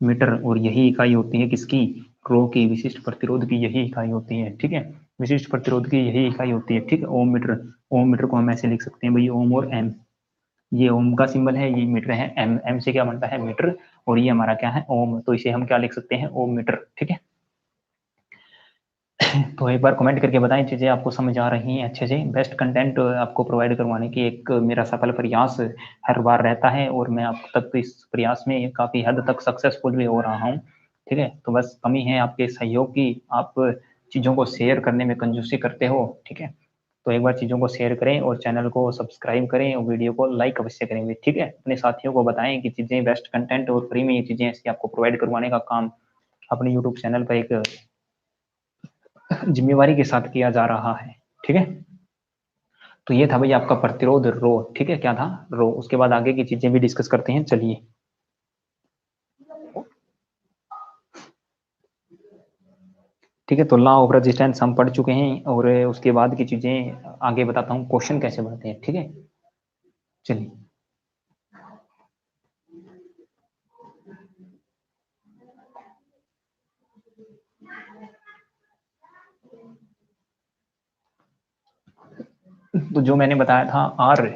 Speaker 1: मीटर। और यही इकाई होती है किसकी, रो की, विशिष्ट प्रतिरोध की यही इकाई होती है, ठीक है। विशिष्ट प्रतिरोध की यही इकाई होती है, ठीक है, ओम मीटर। ओम मीटर को हम ऐसे लिख सकते हैं भाई, ओम और एम, ये ओम का सिंबल है, ये मीटर है, एम, एम से क्या बनता है मीटर, और ये हमारा क्या है ओम, तो इसे हम क्या लिख सकते हैं, ओम मीटर, ठीक है। तो एक बार कमेंट करके बताएं चीजें आपको समझ आ रही हैं अच्छे से। बेस्ट कंटेंट आपको प्रोवाइड करवाने की एक मेरा सफल प्रयास हर बार रहता है, और मैं अब तक इस प्रयास में काफी हद तक सक्सेसफुल भी हो रहा हूँ, ठीक है। तो बस कमी है आपके सहयोग की, आप चीजों को शेयर करने में कंजूसी करते हो, ठीक है। तो एक बार चीजों को शेयर करें और चैनल को सब्सक्राइब करें और वीडियो को लाइक अवश्य करेंगे, ठीक है। अपने साथियों को बताएं कि चीजें बेस्ट कंटेंट और फ्री में ये चीजें ऐसी आपको प्रोवाइड करवाने का काम अपने यूट्यूब चैनल पर एक जिम्मेवारी के साथ किया जा रहा है। ठीक है, तो ये था भाई आपका प्रतिरोध रो। ठीक है, क्या था? रो। उसके बाद आगे की चीजें भी डिस्कस करते हैं, चलिए। ठीक है, तो लॉ ऑफ रेजिस्टेंस हम पढ़ चुके हैं, और उसके बाद की चीजें आगे बताता हूँ, क्वेश्चन कैसे बनते हैं। ठीक है, चलिए। तो जो मैंने बताया था आर,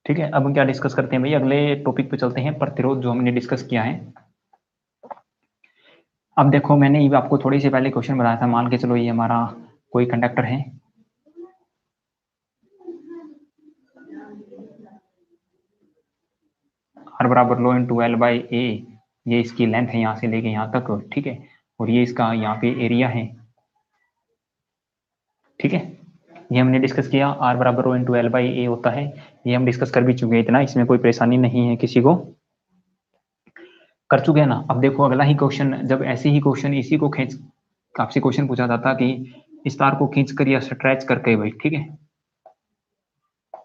Speaker 1: ठीक है, अब हम क्या डिस्कस करते हैं भाई, अगले टॉपिक पे चलते हैं, प्रतिरोध जो हमने डिस्कस किया है। अब देखो, मैंने ये आपको थोड़ी सी पहले क्वेश्चन बताया था, मान के चलो ये हमारा कोई कंडक्टर है, आर बराबर लो इंटू एल बाई ए, ये इसकी लेंथ है यहाँ से लेके यहाँ तक। ठीक है, और ये इसका यहाँ पे एरिया है। ठीक है, ये हमने डिस्कस किया, आर बराबर रो इंटू एल बाई ए होता है। ये हम डिस्कस कर भी चुके हैं, इतना इसमें कोई परेशानी नहीं है किसी को, कर चुके हैं ना। अब देखो अगला ही क्वेश्चन, जब ऐसे ही क्वेश्चन इसी को खींच, आपसे क्वेश्चन पूछा जाता कि इस तार को खींच कर या स्ट्रेच करके भाई, ठीक है,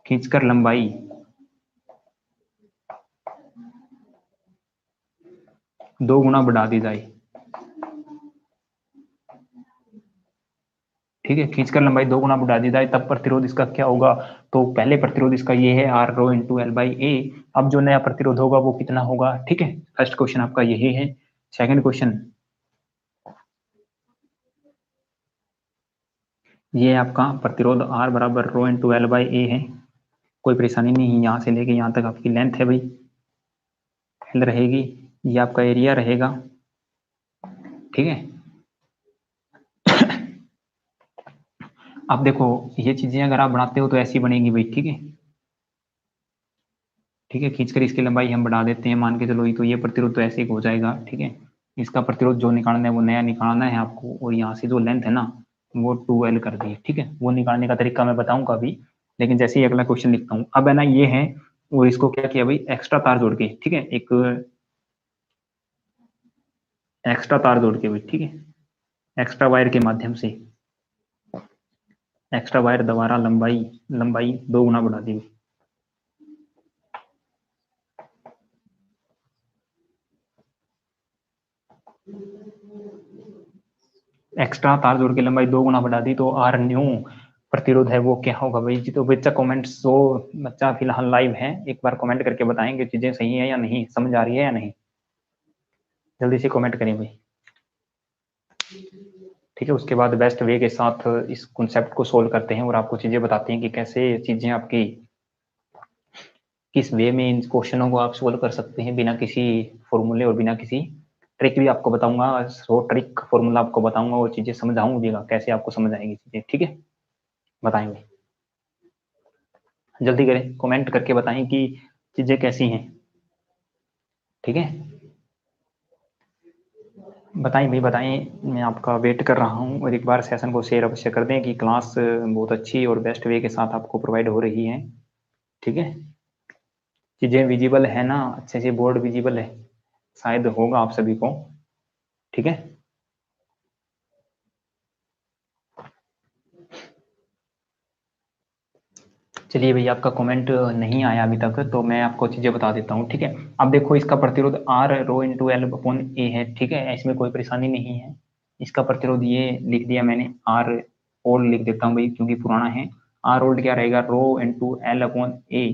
Speaker 1: खींचकर लंबाई दो गुना बढ़ा दी जाए। ठीक है, खींचकर लंबाई दो गुना बढ़ा दी जाए, तब प्रतिरोध इसका क्या होगा? तो पहले प्रतिरोध इसका ये है R rho into L by A. अब जो नया प्रतिरोध होगा वो कितना होगा? ठीक है, फर्स्ट क्वेश्चन आपका यही है। सेकंड क्वेश्चन, ये आपका प्रतिरोध आर बराबर रो इंटू एल बाई ए है, कोई परेशानी नहीं है, यहाँ से लेके यहाँ तक आपकी लेंथ है भाई, एल रहेगी, ये आपका एरिया रहेगा। ठीक है, अब देखो ये चीजें अगर आप बनाते हो तो ऐसी बनेगी भाई। ठीक है, ठीक है, खींचकर इसकी लंबाई हम बढ़ा देते हैं, मान के चलो, तो ये प्रतिरोध तो ऐसे ही हो जाएगा। ठीक है, इसका प्रतिरोध जो निकालना है वो नया निकालना है आपको, और यहाँ से जो लेंथ है ना वो 2L कर दी। ठीक है, वो निकालने का तरीका मैं बताऊंगा अभी, लेकिन जैसे ही अगला क्वेश्चन लिखता हूँ, अब है ना ये है, और इसको क्या किया भाई, एक्स्ट्रा तार जोड़ के, ठीक है, एक एक्स्ट्रा तार जोड़ के भाई, ठीक है, एक्स्ट्रा वायर के माध्यम से, एक्स्ट्रा वायर द्वारा लंबाई लंबाई दो गुना बढ़ा दी। एक्स्ट्रा तार जोड़ के लंबाई दो गुना बढ़ा दी, तो आर न्यू प्रतिरोध है वो क्या होगा भाई जी? तो बच्चा कमेंट्स, जो बच्चा फिलहाल लाइव है, एक बार कमेंट करके बताएंगे चीजें सही है या नहीं, समझ आ रही है या नहीं, जल्दी से कमेंट करें भाई। ठीक है, उसके बाद बेस्ट वे के साथ इस कॉन्सेप्ट को सोल्व करते हैं, और आपको चीजें बताते हैं कि कैसे चीजें आपकी, किस वे में इन क्वेश्चनों को आप सोल्व कर सकते हैं बिना किसी फॉर्मूले और बिना किसी ट्रिक भी आपको बताऊंगा, सो ट्रिक फॉर्मूला आपको बताऊंगा, और चीजें समझाऊंगा कैसे आपको समझ आएंगी चीजें। ठीक है, बताएंगे, जल्दी करें, कमेंट करके बताएं कि चीजें कैसी हैं। ठीक है, बताएं भाई, बताएं, मैं आपका वेट कर रहा हूं, और एक बार सेशन को शेयर अवश्य कर दें कि क्लास बहुत अच्छी और बेस्ट वे के साथ आपको प्रोवाइड हो रही है। ठीक है, चीजें विजिबल है ना, अच्छे से बोर्ड विजिबल है, शायद होगा आप सभी को। ठीक है, चलिए भैया, आपका कमेंट नहीं आया अभी तक, तो मैं आपको चीजें बता देता हूँ। ठीक है, अब देखो इसका प्रतिरोध R rho into L upon A है। ठीक है, इसमें कोई परेशानी नहीं है, इसका प्रतिरोध ये लिख दिया मैंने, आर ओल्ड लिख देता हूँ भाई क्योंकि पुराना है। आर ओल्ड क्या रहेगा, रो इंटू एल अपॉन ए।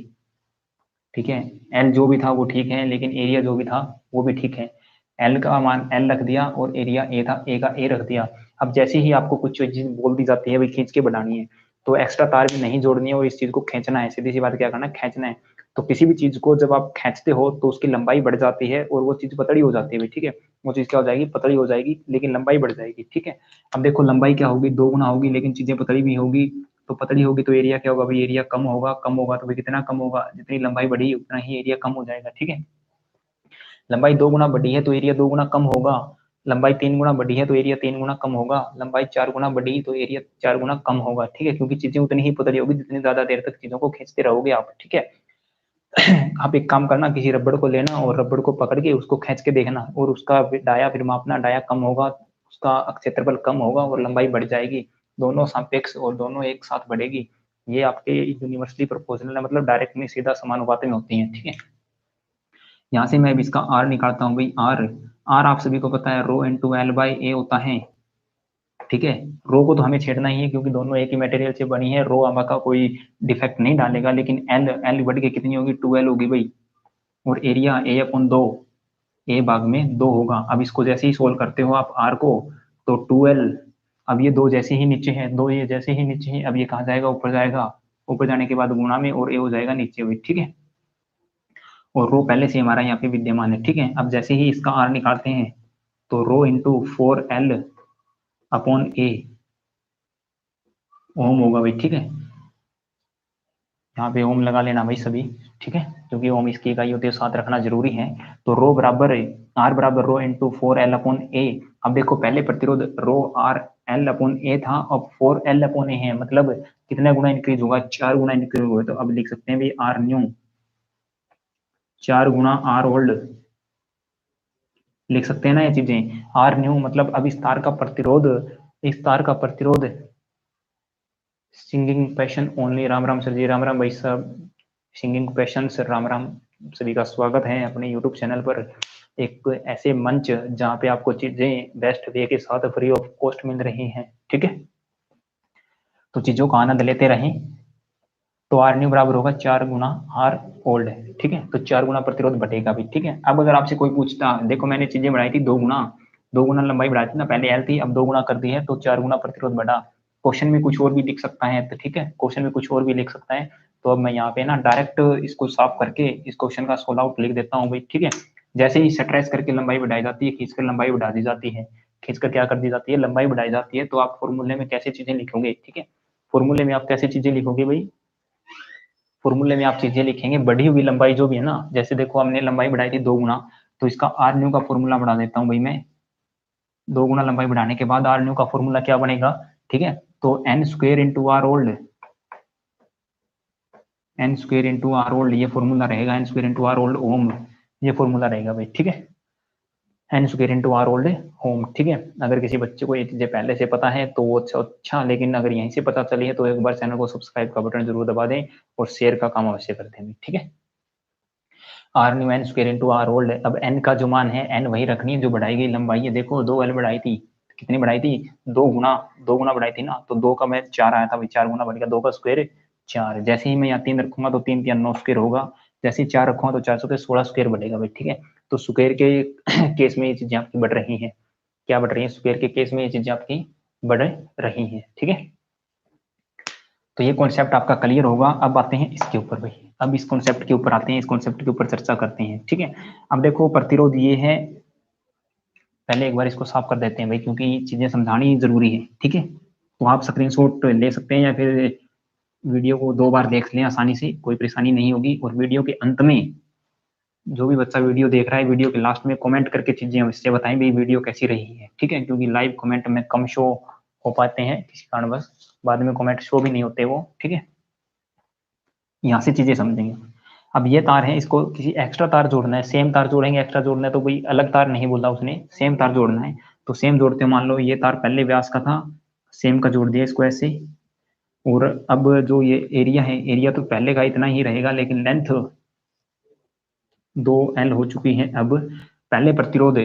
Speaker 1: ठीक है, एल जो भी था वो ठीक है, लेकिन एरिया जो भी था वो भी ठीक है। एल का मान एल रख दिया, और एरिया ए था, ए का ए रख दिया। अब जैसे ही आपको कुछ चीज बोल दी जाती है भाई खींच के बढ़ानी है, तो एक्स्ट्रा तार भी नहीं जोड़नी है, और इस चीज को खींचना है, सीधी सी बात, क्या करना है, खींचना है। तो किसी भी चीज को जब आप खींचते हो तो उसकी लंबाई बढ़ जाती है, और वो चीज पतली हो जाती है भाई। ठीक है, वो चीज क्या हो जाएगी, पतली हो जाएगी, लेकिन लंबाई बढ़ जाएगी। ठीक है, अब देखो लंबाई क्या होगी, दो गुना होगी, लेकिन चीजें पतली भी होगी, तो पतली होगी तो एरिया क्या होगा भाई, एरिया कम होगा, कम होगा तो भाई कितना कम होगा, जितनी लंबाई बढ़ी उतना ही एरिया कम हो जाएगा। ठीक है, लंबाई दो गुना बढ़ी है तो एरिया दो गुना कम होगा, लंबाई तीन गुना बढ़ी है तो एरिया तीन गुना कम होगा, लंबाई चार गुना बढ़ी तो एरिया चार गुना कम होगा। ठीक है, क्योंकि चीजें उतनी ही पतली होगी जितनी ज्यादा देर तक चीजों को खींचते रहोगे आप। ठीक है, आप एक काम करना, किसी रबड़ को लेना और रबड़ को पकड़ के उसको खींच के देखना और उसका डाया फिर मापना, डाया कम होगा, उसका क्षेत्रफल कम होगा और लंबाई बढ़ जाएगी, दोनों सापेक्ष और दोनों एक साथ बढ़ेगी। ये आपके यूनिवर्सली प्रोपोर्शनल है, मतलब डायरेक्ट में सीधा समानुपाती में होती है, ठीक है। यहाँ से मैं अब इसका आर निकालता हूँ भाई, आर आप सभी को पता है रो इंटू एल बाई ए होता है, ठीक है। रो को तो हमें छेड़ना ही है क्योंकि दोनों एक ही मटेरियल से बनी है, रो आमा का कोई डिफेक्ट नहीं डालेगा, लेकिन एल एल बढ़ के कितनी होगी, 2L होगी भाई, और एरिया ए अपन 2, ए भाग में 2 होगा। अब इसको जैसे ही सोल्व करते हो आप आर को, तो 2L, अब ये 2 जैसे ही नीचे है, 2 ये जैसे ही नीचे है, अब ये कहाँ जाएगा, ऊपर जाएगा, ऊपर जाने के बाद गुणा में और ए हो जाएगा नीचे हुई, ठीक है। और रो पहले से हमारा यहाँ पे विद्यमान है, ठीक है। अब जैसे ही इसका आर निकालते हैं तो रो इंटू 4L अपॉन ए ओम होगा भाई, ठीक है। यहाँ पे ओम लगा लेना भाई सभी, ठीक है, क्योंकि ओम इसकी इकाई होती है, साथ रखना जरूरी है। तो रो बराबर आर बराबर रो इंटू 4L अपॉन ए। अब देखो पहले प्रतिरोध रो आर एल अपॉन ए था, अब 4L अपॉन ए है, मतलब कितना गुना इंक्रीज होगा, 4 गुना इंक्रीज होगा। तो अब लिख सकते हैं भाई आर न्यू 4 गुना आर ओल्ड, लिख सकते हैं ना ये चीजें। आर न्यू मतलब अब इस तार का प्रतिरोध, इस तार का प्रतिरोध, सिंगिंग पैशन ओनली, राम राम सर जी, राम राम भाई साहब, सिंगिंग पैशन सर, राम राम, सभी का स्वागत है अपने यूट्यूब चैनल पर, एक ऐसे मंच जहाँ पे आपको चीजें बेस्ट वे के साथ फ्री ऑफ कॉस्ट मिल रही हैं, ठीक है। तो चीजों का आनंद लेते रहें। तो आर न्यू बराबर होगा 4 गुना आर ओल्ड, ठीक है, तो 4 गुना प्रतिरोध बढ़ेगा भी, ठीक है। अब अगर आपसे कोई पूछता, देखो मैंने चीजें बढ़ाई थी 2 गुना, 2 गुना लंबाई बढ़ाई थी ना, पहले एल थी अब 2 गुना कर दी है, तो 4 गुना प्रतिरोध बढ़ा। क्वेश्चन में कुछ और भी लिख सकता है, तो ठीक है, क्वेश्चन में कुछ और भी लिख सकता है। तो अब मैं यहाँ पे ना डायरेक्ट इसको साफ करके इस क्वेश्चन का सोल्व आउट लिख देता हूँ भाई, ठीक है। जैसे ही स्ट्रेस करके लंबाई बढ़ाई जाती है, खींचकर लंबाई बढ़ा दी जाती है, खींचकर क्या कर दी जाती है, लंबाई बढ़ाई जाती है। तो आप फॉर्मूले में कैसे चीजें लिखोगे, ठीक है, फॉर्मूले में आप कैसे चीजें लिखोगे भाई, फॉर्मूले में आप चीजें लिखेंगे बढ़ी हुई लंबाई जो भी है ना, जैसे देखो हमने लंबाई बढ़ाई थी 2 गुना, तो इसका आर न्यू का फॉर्मूला बढ़ा देता हूँ भाई मैं। 2 गुना लंबाई बढ़ाने के बाद आर न्यू का फॉर्मूला क्या बनेगा, ठीक है, तो N square into R old, N square into R old ये फॉर्मूला रहेगा, N square into R old ओम ये फॉर्मूला रहेगा भाई, ठीक है, N square into R old होम, ठीक है। अगर किसी बच्चे को ये चीजें पहले से पता है तो वो अच्छा, लेकिन अगर यहीं से पता चली है तो एक बार चैनल को सब्सक्राइब का बटन जरूर दबा दें और शेयर का काम अवश्य कर दें, ठीक है। R new N square into R old, अब एन का जो मान है एन वही रखनी है जो बढ़ाई गई लंबाई है। देखो 2L बढ़ाई थी, कितनी बढ़ाई थी, 2 गुना बढ़ाई थी ना, तो 2 का मैं 4 आया था भाई, 4 गुना बढ़ गया, 2 का स्क्वायर 4। जैसे ही मैं यहाँ 3 रखूंगा तो 3 3 9 स्क्वायर होगा, जैसे ही 4 रखूंगा तो 4 से 16 स्क्वायर बढ़ेगा भाई, ठीक है। तो स्क्वायर के केस में ये चीजें आपकी बढ़ रही हैं, क्या बढ़ रही है, स्क्वायर के केस में ये चीजें आपकी बढ़ रही हैं, ठीक है। तो ये कॉन्सेप्ट आपका क्लियर होगा। अब आते हैं इसके ऊपर भाई, अब इस कॉन्सेप्ट के ऊपर आते हैं, इस कॉन्सेप्ट के ऊपर चर्चा करते हैं, ठीक है। अब देखो प्रतिरोध ये है, पहले एक बार इसको साफ कर देते हैं भाई क्योंकि चीजें समझानी जरूरी है, ठीक है। तो आप स्क्रीनशॉट ले सकते हैं या फिर वीडियो को 2 बार देख लें आसानी से, कोई परेशानी नहीं होगी। और वीडियो के अंत में जो भी बच्चा वीडियो देख रहा है, वीडियो के लास्ट में कमेंट करके चीजें अवश्य बताएं भाई वीडियो कैसी रही है, ठीक है, क्योंकि लाइव कमेंट में कम शो हो पाते हैं किसी कारणवश, बाद में कमेंट शो भी नहीं होते वो, ठीक है। यहाँ से चीजें समझेंगे। अब ये तार है, इसको किसी एक्स्ट्रा तार जोड़ना है, सेम तार जोड़ेंगे, एक्स्ट्रा जोड़ना है तो कोई अलग तार नहीं बोला उसने, सेम तार जोड़ना है। तो सेम जोड़ते हो, मान लो ये तार पहले व्यास का था, सेम का जोड़ दिया इसको ऐसे। और अब जो ये एरिया है, एरिया तो पहले का इतना ही रहेगा, लेकिन लेंथ 2L हो चुकी है। अब पहले प्रतिरोध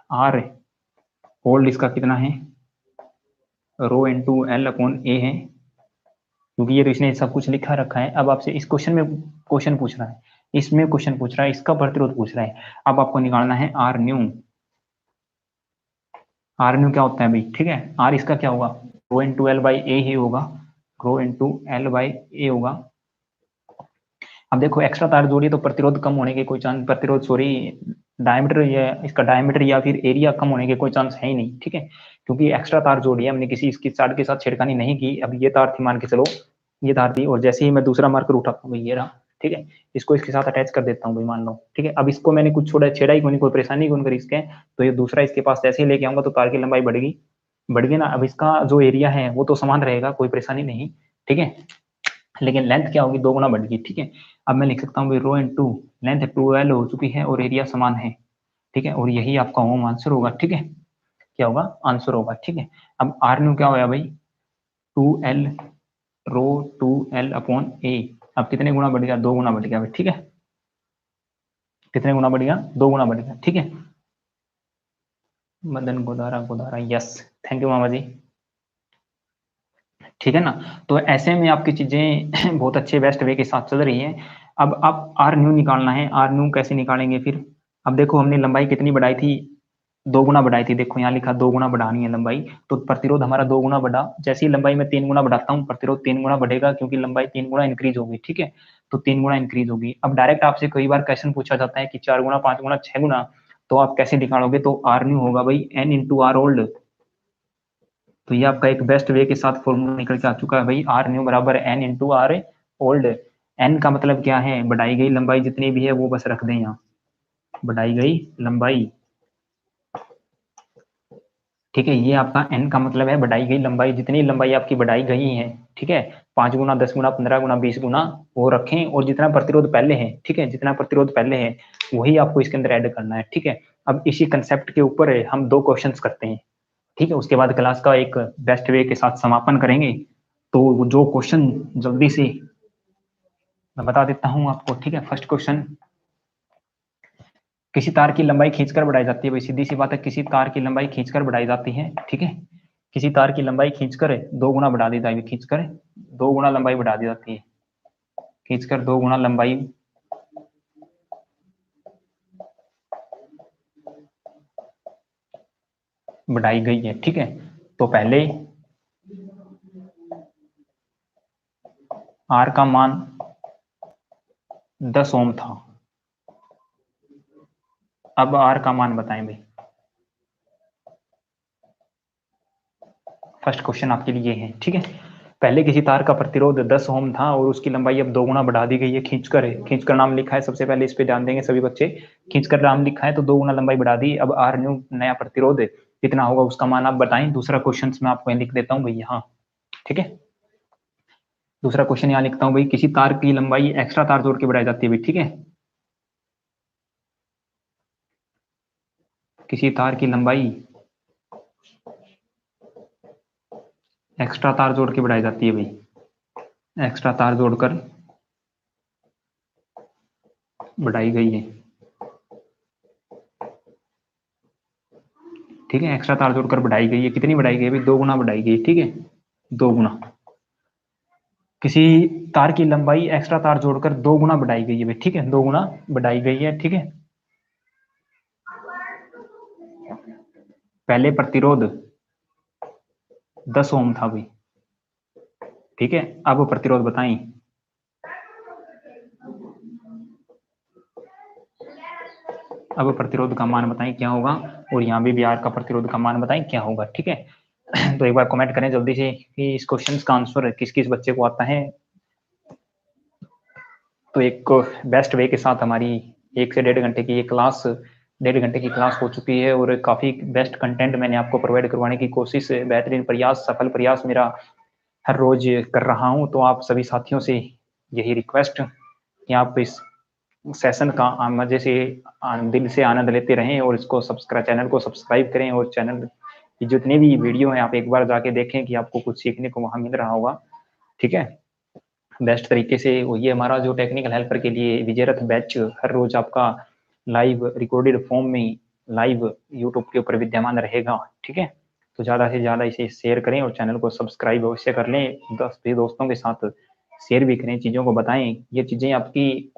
Speaker 1: आर होल्ड इसका कितना है, रो इंटू एल अपॉन ए है, क्योंकि ये तो इसने सब कुछ लिखा रखा है। अब आपसे इस क्वेश्चन में क्वेश्चन पूछ रहा है, इसमें क्वेश्चन पूछ रहा है, इसका प्रतिरोध पूछ रहा है। अब आपको निकालना है आर न्यू, आर न्यू क्या होता है भाई, ठीक है, आर इसका क्या होगा, रो इंटू एल बाई ए ही होगा, रो इंटू एल बाई ए होगा। अब देखो एक्स्ट्रा तार जोड़िए तो प्रतिरोध कम होने के कोई चांस, प्रतिरोध सॉरी डायमीटर या इसका डायमीटर या फिर एरिया कम होने के कोई चांस है ही नहीं, ठीक है, क्योंकि एक्स्ट्रा तार जोड़ी है, हमने किसी इसकी तार के साथ छेड़खानी नहीं की। अब ये तार थी, मान के चलो ये तार थी, और जैसे ही मैं दूसरा मार्कर उठाता हूँ ये रहा, ठीक है, इसको इसके साथ अटैच कर देता हूँ भाई, मान लो, ठीक है। अब इसको मैंने कुछ छोड़ा, छेड़ा ही कोई परेशानी कौन करी इसके, तो ये दूसरा इसके पास जैसे ही लेके आऊंगा तो तार की लंबाई बढ़ेगी, बढ़ गई ना। अब इसका जो एरिया है वो तो समान रहेगा, कोई परेशानी नहीं, ठीक है, लेकिन लेंथ क्या होगी, 2 गुना बढ़ गई, ठीक है। अब मैं लिख सकता हूँ भाई रो इनटू लेंथ 2L हो चुकी है और एरिया समान है, ठीक है, और यही आपका होम आंसर होगा, ठीक है, क्या होगा आंसर होगा, ठीक है। अब आर न्यू क्या होगा भाई 2L रो 2L अपॉन ए, अब कितने गुना बढ़ गया 2 गुना बढ़ गया भाई, ठीक है, कितने गुना बढ़ गया 2 गुना बढ़ गया, ठीक है। Madan Godara Godara yes, thank you मामा जी, ठीक है ना। तो ऐसे में आपकी चीजें बहुत अच्छे बेस्ट वे के साथ चल रही हैं। अब आप आर न्यू निकालना है, आर न्यू कैसे निकालेंगे फिर। अब देखो हमने लंबाई कितनी बढ़ाई थी 2 गुना बढ़ाई थी, देखो यहाँ लिखा 2 गुना बढ़ानी है लंबाई, तो प्रतिरोध हमारा 2 गुना बढ़ा, जैसे ही लंबाई में 3 गुना बढ़ाता हूँ प्रतिरोध 3 गुना बढ़ेगा, क्योंकि लंबाई 3 गुना इंक्रीज होगी, ठीक है, तो 3 गुना इंक्रीज होगी। अब डायरेक्ट आपसे कई बार क्वेश्चन पूछा जाता है कि 4 गुना 5 गुना 6 गुना, तो आप कैसे निकालोगे, तो आर न्यू होगा भाई एन इंटू आर ओल्ड, तो ये आपका एक बेस्ट वे के साथ फॉर्मूला निकल के आ चुका है भाई, आर न्यू बराबर N into R old. N का मतलब क्या है, बढ़ाई गई लंबाई जितनी भी है वो बस रख दें यहाँ, बढ़ाई गई लंबाई, ठीक है, ये आपका एन का मतलब है बढ़ाई गई लंबाई, जितनी लंबाई आपकी बढ़ाई गई है, ठीक है, 5 गुना 10 गुना 15 गुना 20 गुना वो रखें, और जितना प्रतिरोध पहले है, ठीक है, जितना प्रतिरोध पहले है वही आपको इसके अंदर ऐड करना है, ठीक है। अब इसी कंसेप्ट के ऊपर हम 2 क्वेश्चंस करते हैं, ठीक है, उसके बाद क्लास का एक बेस्ट वे के साथ समापन करेंगे। तो जो क्वेश्चन जल्दी से मैं बता देता हूं आपको, ठीक है। फर्स्ट क्वेश्चन, किसी तार की लंबाई खींचकर बढ़ाई जाती है, भाई सीधी सी बात है, किसी तार की लंबाई खींचकर बढ़ाई जाती है, ठीक है, किसी तार की लंबाई खींचकर 2 गुना बढ़ा दी जाती है, खींचकर 2 गुना लंबाई बढ़ा दी जाती है, खींचकर 2 गुना लंबाई बढ़ाई गई है, ठीक है। तो पहले आर का मान 10 ओम था, अब आर का मान बताएं भाई। फर्स्ट क्वेश्चन आपके लिए है, ठीक है। पहले किसी तार का प्रतिरोध 10 ओम था और उसकी लंबाई अब 2 गुना बढ़ा दी गई है, खींचकर है, खींचकर नाम लिखा है, सबसे पहले इस पे ध्यान देंगे सभी बच्चे, खींचकर नाम लिखा है तो 2 गुना लंबाई बढ़ा दी। अब आर न्यू नया प्रतिरोध कितना होगा उसका मान आप बताएं। दूसरा क्वेश्चन मैं आपको लिख देता हूँ भाई यहाँ, ठीक है। दूसरा क्वेश्चन यहाँ लिखता हूँ भाई, किसी तार की लंबाई एक्स्ट्रा तार जोड़ के बढ़ाई जाती है भाई, ठीक है, किसी तार की लंबाई एक्स्ट्रा तार जोड़ के बढ़ाई जाती है भाई, एक्स्ट्रा तार जोड़कर बढ़ाई गई है, ठीक है, एक्स्ट्रा तार जोड़कर बढ़ाई गई है, कितनी बढ़ाई गई है भाई 2 गुना बढ़ाई गई, ठीक है, 2 गुना। किसी तार की लंबाई एक्स्ट्रा तार जोड़कर 2 गुना बढ़ाई गई है भाई, ठीक है, 2 गुना बढ़ाई गई है, ठीक है। पहले प्रतिरोध 10 ओम था भाई, ठीक है, अब प्रतिरोध बताएं। अब प्रतिरोध का मान बताएं क्या होगा, और यहाँ भी आर का प्रतिरोध का मान बताएं क्या होगा, ठीक है। तो एक बार कमेंट करें जल्दी से कि इस क्वेश्चन का आंसर किस किस बच्चे को आता है। तो एक बेस्ट वे के साथ हमारी 1 से 1.5 घंटे की ये क्लास, 1.5 घंटे की क्लास हो चुकी है, और काफ़ी बेस्ट कंटेंट मैंने आपको प्रोवाइड करवाने की कोशिश, बेहतरीन प्रयास, सफल प्रयास मेरा हर रोज कर रहा हूँ। तो आप सभी साथियों से यही रिक्वेस्ट कि आप इस सेशन का मजे से दिल से आनंद लेते रहें, और इसको सब्सक्राइब, चैनल को सब्सक्राइब करें, और चैनल की जितने भी वीडियो हैं आप एक बार जाके देखें कि आपको कुछ सीखने को वहाँ मिल रहा होगा, ठीक है। बेस्ट तरीके से ये हमारा जो टेक्निकल हेल्पर के लिए विजयरथ बैच हर रोज आपका लाइव रिकॉर्डेड फॉर्म में लाइव यूट्यूब के ऊपर विद्यमान रहेगा, ठीक है। तो ज़्यादा से ज़्यादा इसे शेयर करें और चैनल को सब्सक्राइब अवश्य कर लें, दोस्तों के साथ शेयर भी करें, चीज़ों को बताएं। ये चीज़ें आपकी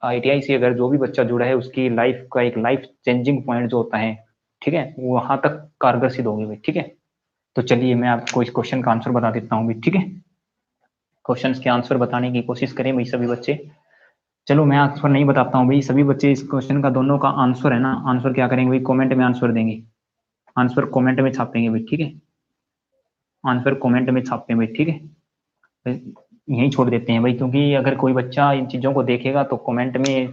Speaker 1: ITI से अगर जो भी बच्चा जुड़ा है उसकी लाइफ का एक लाइफ चेंजिंग पॉइंट जो होता है, ठीक है, वो वहां तक कारगर सिद्ध होगी भाई, ठीक है। तो चलिए मैं आपको इस क्वेश्चन का आंसर बता देता हूँ भाई, ठीक है। क्वेश्चंस के आंसर बताने की कोशिश करें भाई सभी बच्चे। चलो मैं आंसर नहीं बताता हूँ भाई, सभी बच्चे इस क्वेश्चन का दोनों का आंसर है ना, आंसर क्या करेंगे भाई, कमेंट में आंसर देंगे, आंसर कमेंट में छापेंगे भाई, ठीक है, आंसर कमेंट में छापें भाई, ठीक है। यहीं छोड़ देते हैं भाई, क्योंकि अगर कोई बच्चा इन चीज़ों को देखेगा तो कमेंट में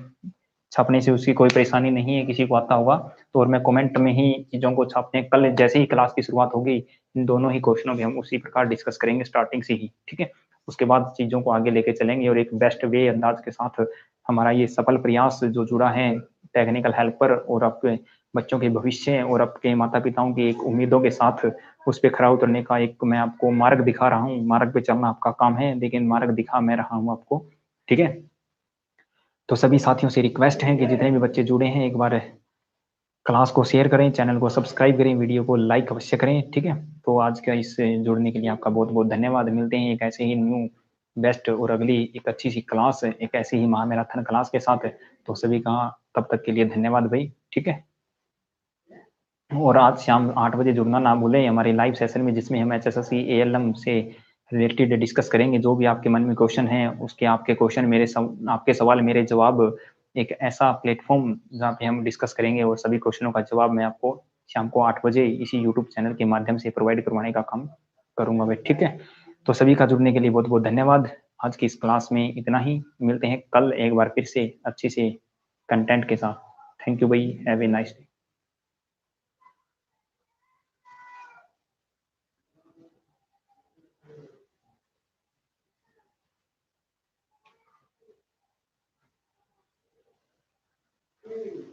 Speaker 1: छापने से उसकी कोई परेशानी नहीं है, किसी को आता होगा तो, और मैं कमेंट में ही चीज़ों को छापते हैं। कल जैसे ही क्लास की शुरुआत होगी इन दोनों ही क्वेश्चनों में हम उसी प्रकार डिस्कस करेंगे स्टार्टिंग से ही, ठीक है। उसके बाद चीज़ों को आगे लेके चलेंगे और एक बेस्ट वे अंदाज़ के साथ हमारा ये सफल प्रयास जो जुड़ा है टेक्निकल हेल्प पर और आपके बच्चों के भविष्य और आपके माता-पिताओं की एक उम्मीदों के साथ उस पे खरा उतरने का एक मैं आपको मार्ग दिखा रहा हूँ। मार्ग पे चलना आपका काम है, लेकिन मार्ग दिखा मैं रहा हूँ आपको, ठीक है? तो सभी साथियों से रिक्वेस्ट है कि जितने भी बच्चे जुड़े हैं एक बार क्लास को शेयर करें, चैनल को सब्सक्राइब करें, वीडियो को लाइक अवश्य करें, ठीक है? तो आज का इस जुड़ने के लिए आपका बहुत-बहुत धन्यवाद। मिलते हैं एक ऐसे ही न्यू बेस्ट और अगली एक अच्छी-सी क्लास, एक ऐसी ही महामैराथन क्लास के साथ। तो सभी का तब तक के लिए धन्यवाद भाई, ठीक है? और आज शाम 8 बजे जुड़ना ना भूलें हमारे लाइव सेशन में जिसमें हम एचएसएससी एएलएम से रिलेटेड डिस्कस करेंगे। जो भी आपके मन में क्वेश्चन हैं, उसके आपके क्वेश्चन आपके सवाल मेरे जवाब एक ऐसा प्लेटफ़ॉर्म जहाँ पे हम डिस्कस करेंगे और सभी क्वेश्चनों का जवाब मैं आपको शाम को 8 बजे इसी यूट्यूब चैनल के माध्यम से प्रोवाइड करवाने का काम करूँगा मैं, ठीक है? तो सभी का जुड़ने के लिए बहुत-बहुत धन्यवाद। आज की इस क्लास में इतना ही। मिलते हैं कल एक बार फिर से अच्छे से कंटेंट के साथ। थैंक यू भाई। Have a nice day.